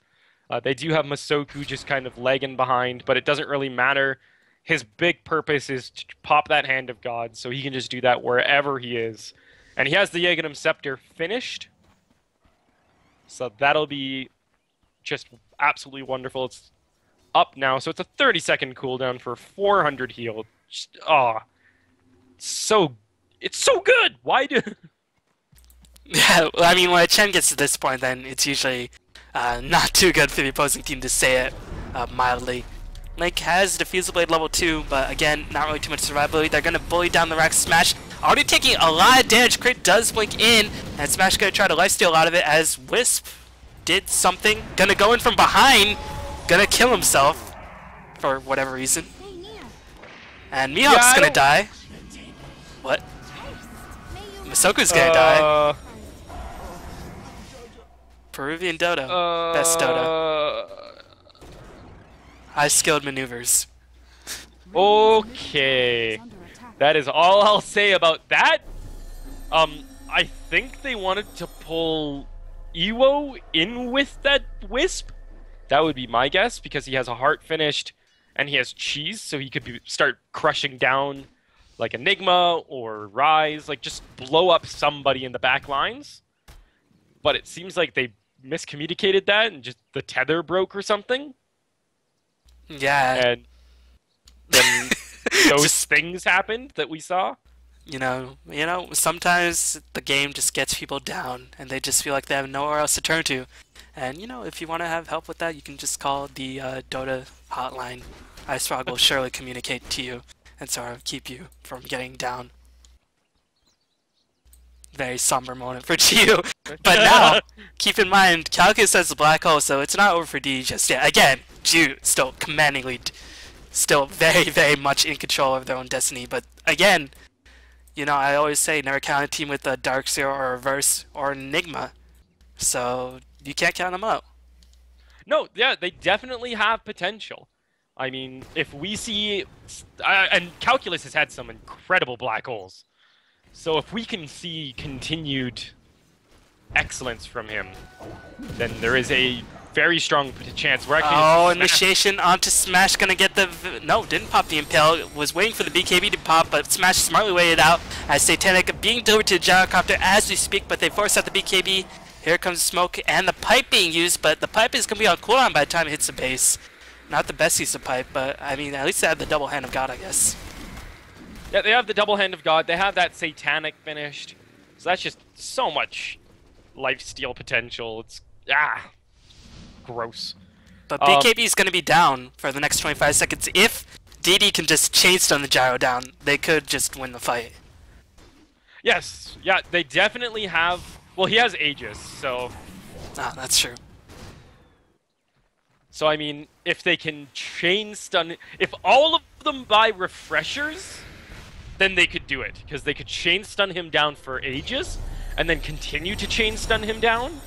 They do have Masoku just kind of lagging behind, but it doesn't really matter. His big purpose is to pop that Hand of God, so he can just do that wherever he is. And he has the Aghanim Scepter finished. So that'll be just absolutely wonderful. It's up now, so it's a 30-second cooldown for 400 heal. Just, it's so good! Why do... Yeah, well, I mean, when a Chen gets to this point, then it's usually not too good for the opposing team, to say it mildly. Link has Diffusal Blade level 2, but again, not really too much survivability. They're going to bully down the rack. Smash already taking a lot of damage. Crit does blink in, and Smash going to try to lifesteal a lot of it as Wisp did something. Going to go in from behind, going to kill himself for whatever reason. And Mihawk's going to die. What? Masoku's going to die. Peruvian Dodo. Best Dodo. High skilled maneuvers. Okay. That is all I'll say about that. I think they wanted to pull Ewo in with that Wisp. That would be my guess, because he has a heart finished and he has cheese, so he could start crushing down like Enigma or Rise, like just blow up somebody in the back lines. But it seems like they miscommunicated that and just the tether broke or something. Yeah. And then those Just things happened that we saw. sometimes the game just gets people down, and they just feel like they have nowhere else to turn to. And if you want to have help with that, you can just call the Dota hotline. IceFrog will surely communicate to you and sort of keep you from getting down. Very somber moment for GU. But now, keep in mind, Calculus has a black hole, so it's not over for D just yet. Again, GU still commandingly, still very, very much in control of their own destiny. But again, I always say never count a team with a Dark Zero or Reverse or Enigma. So you can't count them out. No, yeah, they definitely have potential. I mean, if we see... and Calculus has had some incredible black holes. So if we can see continued excellence from him, then there is a very strong chance we're actually... Initiation onto Smash, gonna get the... No, didn't pop the Impale, was waiting for the BKB to pop, but Smash smartly waited out as Satanic being delivered to the Gyrocopter as we speak, but they force out the BKB. Here comes the smoke and the pipe being used, but the pipe is gonna be on cooldown by the time it hits the base. Not the best use of pipe, but I mean, at least they have the double hand of God, I guess. Yeah, they have the double hand of God, they have that Satanic finished, so that's just so much lifesteal potential. It's... gross. But BKB is going to be down for the next 25 seconds. If DD can just chain stun the gyro down, they could just win the fight. Yes, yeah, they definitely have... Well, he has Aegis, so... Ah, that's true. So, I mean, if they can chain stun... If all of them buy refreshers, then they could do it. Because they could chain stun him down for Aegis, and then continue to chain stun him down.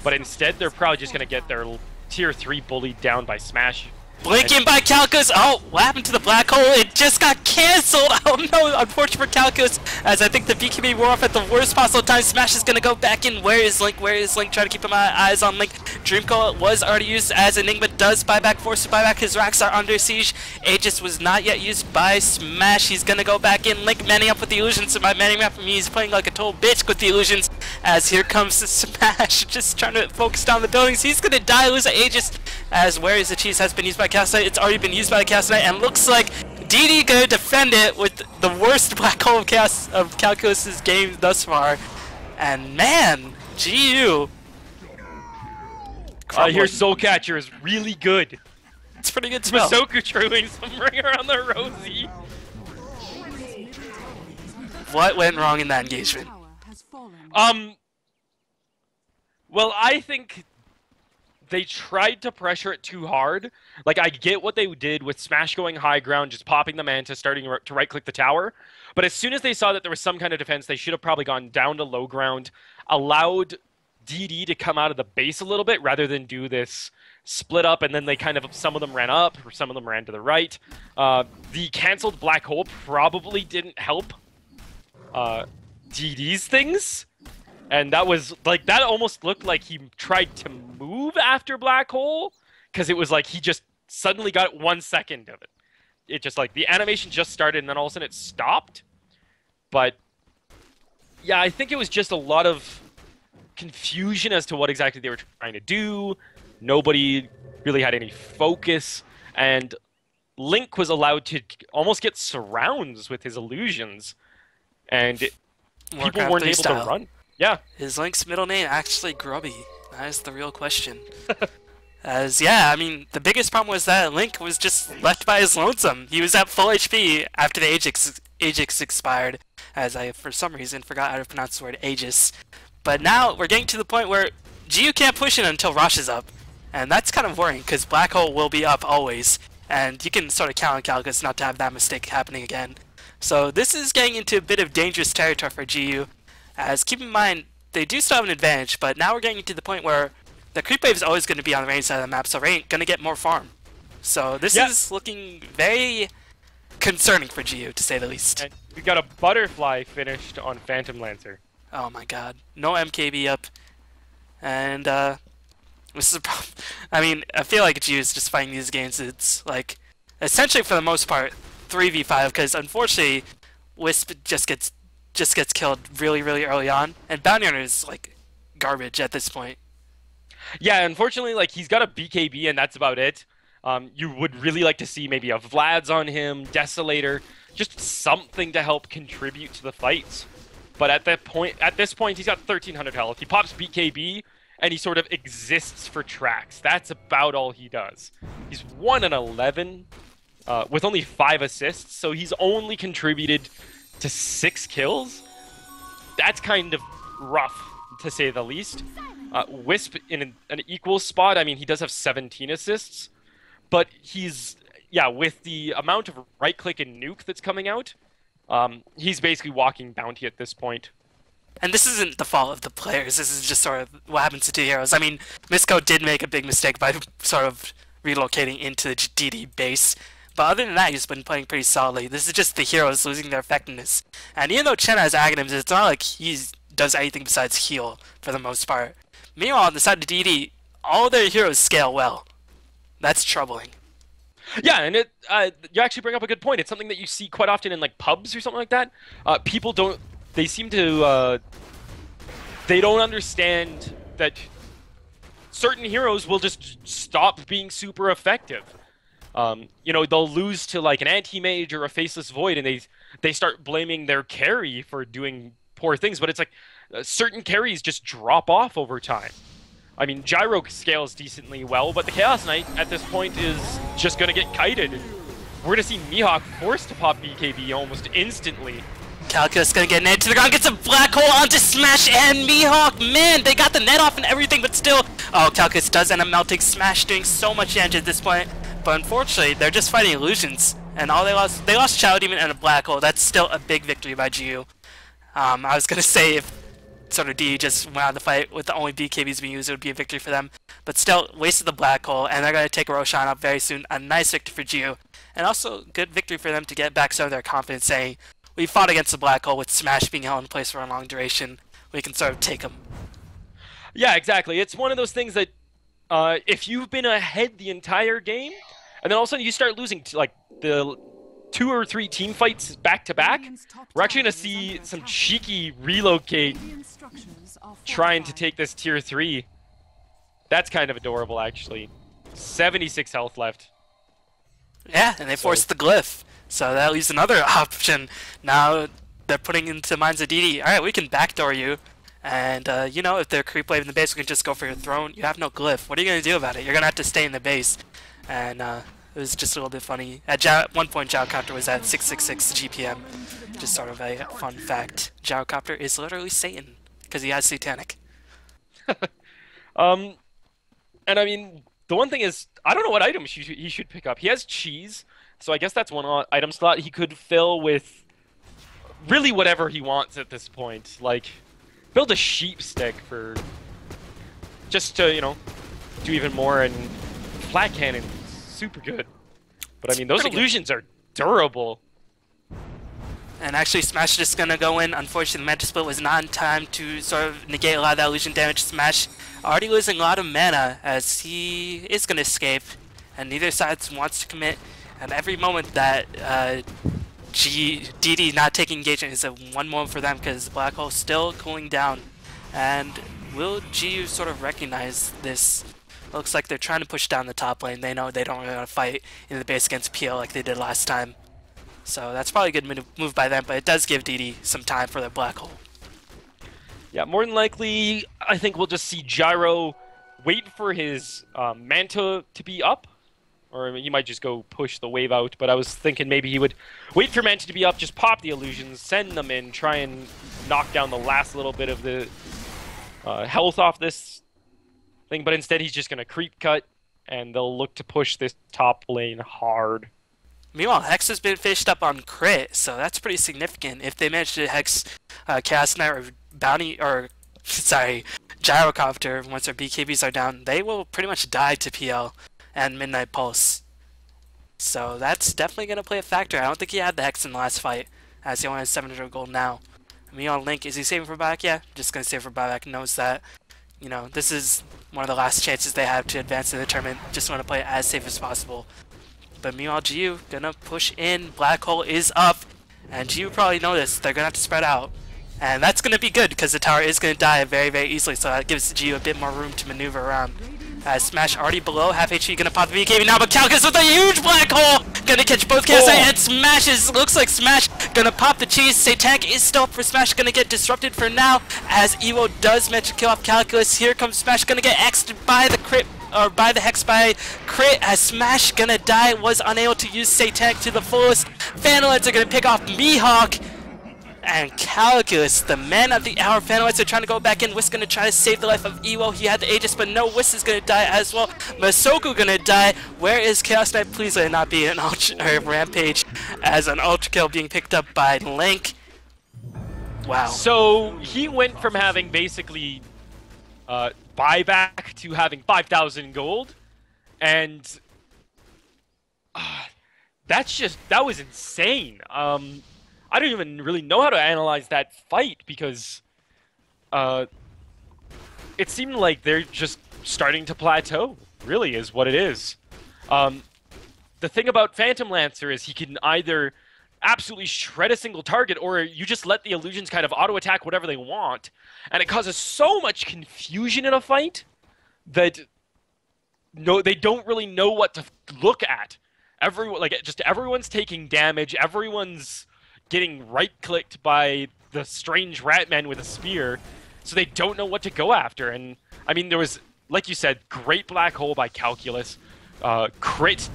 But instead, they're probably just going to get their tier 3 bullied down by Smash. Blinking by Calculus. Oh, what happened to the black hole? It just got cancelled. Oh no, unfortunate for Calculus, as I think the BKB wore off at the worst possible time. Smash is going to go back in. Where is Link? Where is Link? Trying to keep my eyes on Link. Dreamcoat was already used as Enigma does buyback, forced to buyback. His racks are under siege. Aegis was not yet used by Smash. He's going to go back in. Link manning up with the illusions. So by manning up for me, he's playing like a total bitch with the illusions. As here comes Smash, just trying to focus down the buildings. He's going to die, lose Aegis. As Where is the Cheese has been used by Castlight. It's already been used by the Castlight, and looks like DD gonna defend it with the worst black hole of Calculus's game thus far. And man, GU. I hear Soul Catcher is really good. It's pretty good spell. Masoku truing some ringer on the Rosie. What went wrong in that engagement? Well, I think they tried to pressure it too hard. Like, I get what they did with Smash going high ground, just popping the Manta, starting to right-click the tower. But as soon as they saw that there was some kind of defense, they should have probably gone down to low ground, allowed DD to come out of the base a little bit, rather than do this split up, and then they kind of, some of them ran up, or some of them ran to the right. The canceled black hole probably didn't help DD's things. And that was, like, that almost looked like he tried to move after black hole, because it was like he just suddenly got 1 second of it. It just, like, the animation just started, and then all of a sudden it stopped. But, yeah, I think it was just a lot of confusion as to what exactly they were trying to do. Nobody really had any focus, and Link was allowed to almost get surrounds with his illusions, and people weren't able to run. Yeah. Is Link's middle name actually Grubby? That is the real question. Yeah, I mean, the biggest problem was that Link was just left by his lonesome. He was at full HP after the Aegis expired, as I, for some reason, forgot how to pronounce the word Aegis. But now, we're getting to the point where GU can't push it until Rosh is up. And that's kind of worrying, because Black Hole will be up always. And you can sort of count on Calculus not to have that mistake happening again. So this is getting into a bit of dangerous territory for GU. As, keep in mind, they do still have an advantage, but now we're getting to the point where the creep wave is always going to be on the rain side of the map, so Rain going to get more farm. So this is looking very concerning for GU, to say the least. And we got a butterfly finished on Phantom Lancer. Oh my god. No MKB up. And, this is a problem. I mean, I feel like GU is just fighting these games. It's, like, essentially, for the most part, 3v5, because unfortunately, Wisp just gets killed really, really early on, and Bounty Hunter is, like, garbage at this point. Yeah, unfortunately, like, he's got a BKB, and that's about it. You would really like to see maybe a Vlad's on him, Desolator, just something to help contribute to the fights. But at this point, he's got 1300 health. He pops BKB, and he sort of exists for tracks. That's about all he does. He's 1 in 11 with only 5 assists, so he's only contributed to 6 kills. That's kind of rough, to say the least. Wisp in an equal spot, I mean, he does have 17 assists, but he's, yeah, with the amount of right-click and nuke that's coming out, he's basically walking bounty at this point. And this isn't the fault of the players, this is just sort of what happens to two heroes. I mean, Misco did make a big mistake by sort of relocating into the DD base, but other than that, he's been playing pretty solidly. This is just the heroes losing their effectiveness. And even though Chen has Aghanims, it's not like he does anything besides heal, for the most part. Meanwhile, on the side of DD, all their heroes scale well. That's troubling. Yeah, and you actually bring up a good point. It's something that you see quite often in like pubs or something like that. People don't, they seem to, they don't understand that certain heroes will just stop being super effective. You know, they'll lose to like an anti-mage or a faceless void, and they start blaming their carry for doing poor things. But it's like certain carries just drop off over time. I mean, Gyro scales decently well, but the Chaos Knight at this point is just going to get kited. We're going to see Mihawk forced to pop BKB almost instantly. Calculus gonna get net to the ground, gets a black hole onto Smash and Mihawk. Man, they got the net off and everything, but still. Oh, Calculus does end up melting. Smash doing so much damage at this point. But unfortunately, they're just fighting illusions. And all they lost Shadow Demon and a black hole. That's still a big victory by GU. I was gonna say if sort of D just went out of the fight with the only BKBs being used, it would be a victory for them. But still, wasted the black hole, and they're gonna take Roshan up very soon. A nice victory for GU. And also, good victory for them to get back some of their confidence, saying, we fought against the black hole with Smash being held in place for a long duration. We can sort of take them. Yeah, exactly. It's one of those things that if you've been ahead the entire game, and then all of a sudden you start losing to, like, the 2 or 3 team fights back to back, we're actually going to see some cheeky relocate trying to take this tier 3. That's kind of adorable, actually. 76 health left. Yeah, and they forced the glyph. So that leaves another option. Now they're putting into the minds of DD, alright, we can backdoor you. And, you know, if they're creep wave in the base, we can just go for your throne. You have no glyph. What are you going to do about it? You're going to have to stay in the base. And, it was just a little bit funny. At one point, Gyrocopter was at 666 GPM. Just sort of a fun fact. Gyrocopter is literally Satan, because he has Satanic. And I mean, the one thing is, I don't know what items he should pick up. He has cheese, so I guess that's one item slot he could fill with really whatever he wants at this point. Like, build a sheep stick for just to, you know, do even more, and flat cannon, super good. But I mean, those illusions are durable. And actually, Smash is just gonna go in. Unfortunately, the Magic Split was not in time to sort of negate a lot of that illusion damage. Smash already losing a lot of mana as he is gonna escape, and neither side wants to commit. And every moment that DD not taking engagement is a one moment for them because the black hole is still cooling down. And will GU sort of recognize this? Looks like they're trying to push down the top lane. They know they don't really want to fight in the base against PL like they did last time. So that's probably a good move by them, but it does give DD some time for their black hole. Yeah, more than likely, I think we'll just see Gyro wait for his Manta to be up. Or he might just go push the wave out, but I was thinking maybe he would wait for Manta to be up, just pop the illusions, send them in, try and knock down the last little bit of the health off this thing, but instead he's just going to creep cut, and they'll look to push this top lane hard. Meanwhile, Hex has been fished up on crit, so that's pretty significant. If they manage to Hex Chaos Knight or Bounty, or sorry, Gyrocopter, once their BKBs are down, they will pretty much die to PL and Midnight Pulse. So that's definitely going to play a factor. I don't think he had the Hex in the last fight, as he only has 700 gold now. Meanwhile, Link, is he saving for buyback? Yeah, just going to save for buyback. Knows that, you know, this is one of the last chances they have to advance in the tournament. Just want to play it as safe as possible. But meanwhile, GU gonna push in. Black hole is up, and GU probably noticed they're gonna have to spread out, and that's gonna be good because the tower is gonna die very, very easily. So that gives GU a bit more room to maneuver around. As Smash already below half HP, gonna pop the BKB now, but Calcus with a huge black hole! Gonna catch both chaos and smashes. Looks like Smash gonna pop the cheese. Satanic is still up for Smash, gonna get disrupted for now. As Evo does manage to kill off Calculus. Here comes Smash, gonna get X'd by the crit, or by the Hex by crit. As Smash gonna die, was unable to use Satanic to the fullest. Vandalites are gonna pick off Mihawk. And Calculus, the man of the hour. Vandalites are trying to go back in. Wisp gonna try to save the life of Evo. He had the Aegis, but no, Wisp is gonna die as well. Masoku gonna die. Where is Chaos Knight? Please let it not be an Rampage, as an Ultra Kill being picked up by Link. Wow. So he went from having basically buyback to having 5,000 gold, and that was insane. I don't even really know how to analyze that fight, because it seemed like they're just starting to plateau, really, is what it is. The thing about Phantom Lancer is he can either absolutely shred a single target, or you just let the illusions kind of auto-attack whatever they want, and it causes so much confusion in a fight that they don't really know what to look at. Everyone's taking damage, everyone's getting right-clicked by the strange Ratman with a spear, so they don't know what to go after. And I mean, there was, like you said, great black hole by Calculus. Crit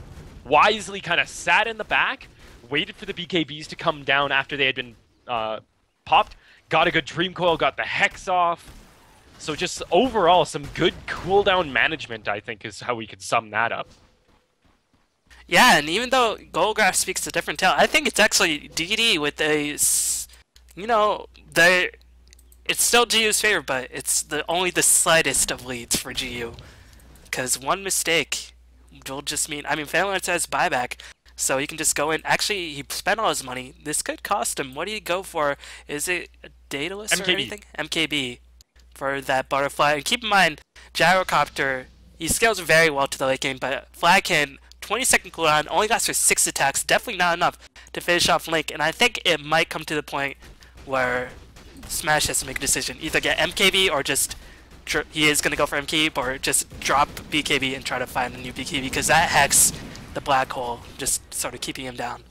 wisely kind of sat in the back, waited for the BKBs to come down after they had been popped, got a good Dream Coil, got the Hex off. So just overall, some good cooldown management, I think, is how we could sum that up. Yeah, and even though Goldgraph speaks a different tale, I think it's actually DD with a, you know, it's still GU's favor, but it's only the slightest of leads for GU. Because one mistake will just mean, I mean, Phantom has buyback, so he can just go in. Actually, he spent all his money. This could cost him. What do you go for? Is it a Daedalus MKB. or anything? MKB for that butterfly. And keep in mind, Gyrocopter, he scales very well to the late game, but Flacken, 20-second cooldown, only lasts for 6 attacks, definitely not enough to finish off Link, and I think it might come to the point where Smash has to make a decision, either get MKB or just, he is going to go for MKB, or just drop BKB and try to find a new BKB, because that Hex, the black hole, just sort of keeping him down.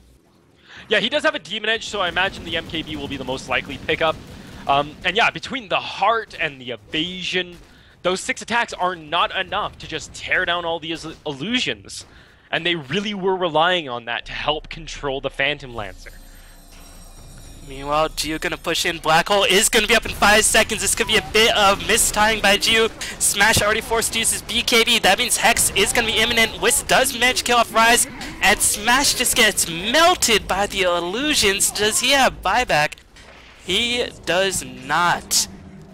Yeah, he does have a Demon Edge, so I imagine the MKB will be the most likely pickup. And yeah, between the Heart and the Evasion, those 6 attacks are not enough to just tear down all these illusions. And they really were relying on that to help control the Phantom Lancer. Meanwhile, GU gonna push in. Black Hole is gonna be up in 5 seconds. This could be a bit of mistying by GU. Smash already forced to use his BKB. That means Hex is gonna be imminent. Wisp does manage to kill off Rise, and Smash just gets melted by the illusions. Does he have buyback? He does not.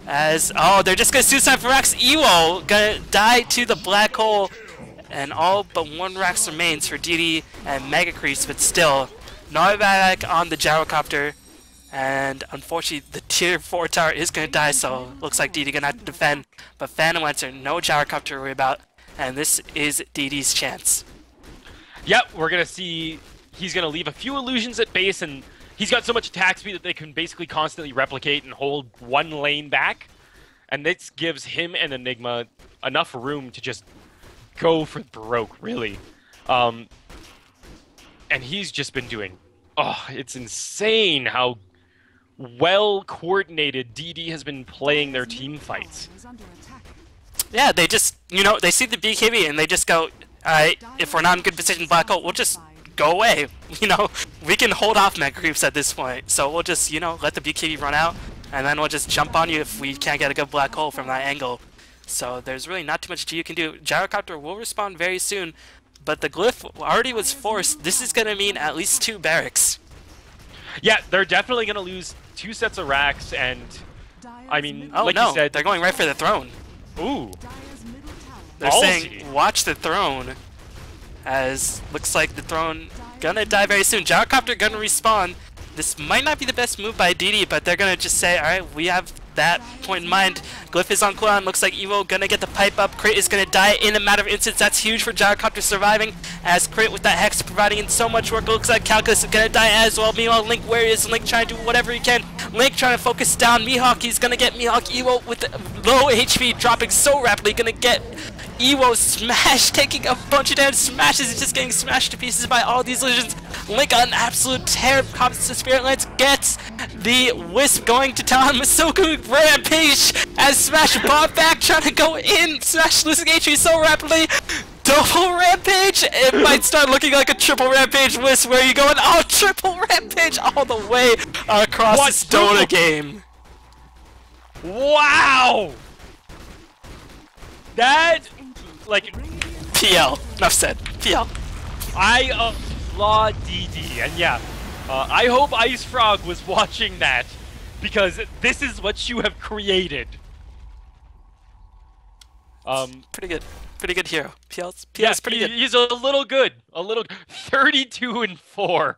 As, oh, they're just gonna suicide for Rax. Ewo gonna die to the Black Hole. And all but 1 Rax remains for DD and Mega Crease, but still, no buyback on the Gyrocopter. And unfortunately, the tier 4 tower is going to die, so looks like DD going to have to defend. But Phantom Lancer, no Gyrocopter to worry about, and this is DD's chance. Yep, we're going to see he's going to leave a few illusions at base, and he's got so much attack speed that they can basically constantly replicate and hold 1 lane back. And this gives him and Enigma enough room to just go for broke, really. And he's just been doing... Oh, it's insane how well coordinated DD has been playing their team fights. Yeah, they just, you know, they see the BKB and they just go, alright, if we're not in good position Black Hole, we'll just go away. You know, we can hold off Mega Creeps at this point, so we'll just, you know, let the BKB run out, and then we'll just jump on you if we can't get a good Black Hole from that angle. So there's really not too much GU can do. Gyrocopter will respawn very soon, but the glyph already was forced. This is going to mean at least 2 barracks. Yeah, they're definitely going to lose 2 sets of racks, and I mean, oh, like no, you said, they're going right for the throne. Ooh. They're saying, watch the throne, as looks like the throne gonna die very soon. Gyrocopter gonna respawn. This might not be the best move by DD, but they're gonna just say, alright, we have that point in mind. Glyph is on cooldown. Looks like Evo gonna get the pipe up. Crit is gonna die in a matter of instants. That's huge for Gyrocopter surviving, as Crit with that Hex providing in so much work. Looks like Calculus is gonna die as well. Meanwhile, Link, where is Link? Trying to do whatever he can. Link trying to focus down Mihawk. He's gonna get Mihawk. Evo with low HP dropping so rapidly. Gonna get Ewo smash, taking a bunch of damage, smashes, he's just getting smashed to pieces by all these illusions. Link on absolute tear, comes to Spirit Lance, gets the Wisp going to town. Masoku Rampage as Smash bought back, trying to go in. Smash losing HP so rapidly. Double Rampage? It might start looking like a triple Rampage Wisp. Where are you going? Oh, triple Rampage all the way across this Dota game. Wow! That, like... PL. Enough said. PL. I applaud DD, and yeah, I hope Ice Frog was watching that, because this is what you have created. Pretty good. Pretty good hero. PL's Yeah, pretty good. He's a little good. A little 32-4.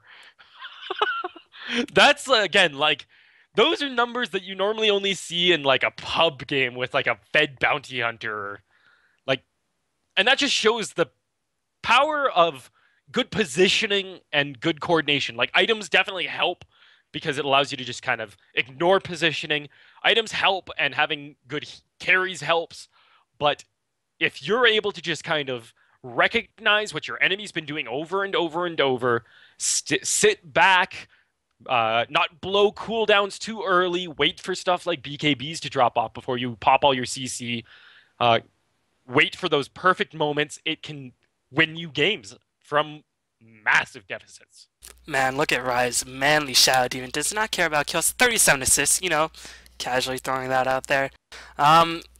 That's again like those are numbers that you normally only see in like a pub game with like a fed bounty hunter, like, and that just shows the power of good positioning and good coordination. Like items definitely help because it allows you to just kind of ignore positioning. Items help, and having good carries helps, but if you're able to just kind of recognize what your enemy's been doing over and over and over, sit back, not blow cooldowns too early, wait for stuff like BKBs to drop off before you pop all your CC, wait for those perfect moments, it can win you games from massive deficits. Man, look at Rise. Manly Shadow Demon does not care about kills. 37 assists, you know, casually throwing that out there.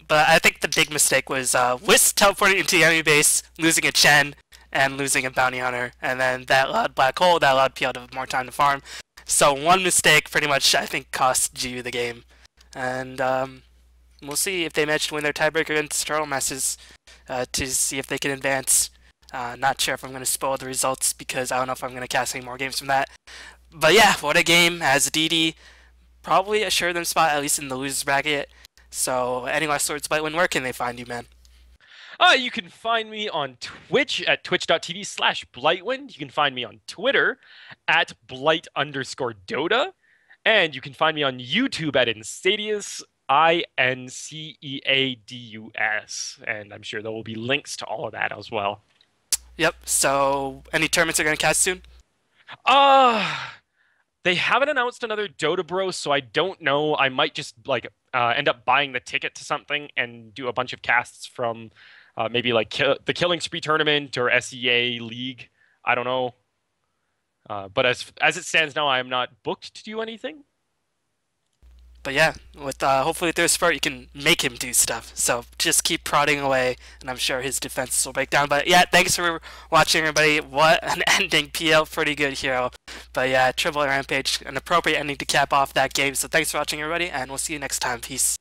But I think the big mistake was Wisp teleporting into the enemy base, losing a Chen, and losing a Bounty Hunter. And then that allowed Black Hole, that allowed PL to have more time to farm. So one mistake pretty much, I think, cost GU the game. And we'll see if they manage to win their tiebreaker against Turtle Masses to see if they can advance. Not sure if I'm going to spoil the results because I don't know if I'm going to cast any more games from that. But yeah, what a game. As DD probably assured them spot, at least in the losers bracket. So, any last words, Blightwind, where can they find you, man? You can find me on Twitch at twitch.tv/Blightwind. You can find me on Twitter at Blight_Dota. And you can find me on YouTube at Inceadius, INCEADUS. And I'm sure there will be links to all of that as well. Yep, so any tournaments are going to cast soon? They haven't announced another Dota Bro, so I don't know. I might just like end up buying the ticket to something and do a bunch of casts from maybe like the Killing Spree tournament or SEA League. I don't know. But as it stands now, I am not booked to do anything. But yeah, with hopefully with their support, you can make him do stuff. So just keep prodding away, and I'm sure his defenses will break down. But yeah, thanks for watching, everybody. What an ending. PL, pretty good hero. But yeah, triple Rampage, an appropriate ending to cap off that game. So thanks for watching, everybody, and we'll see you next time. Peace.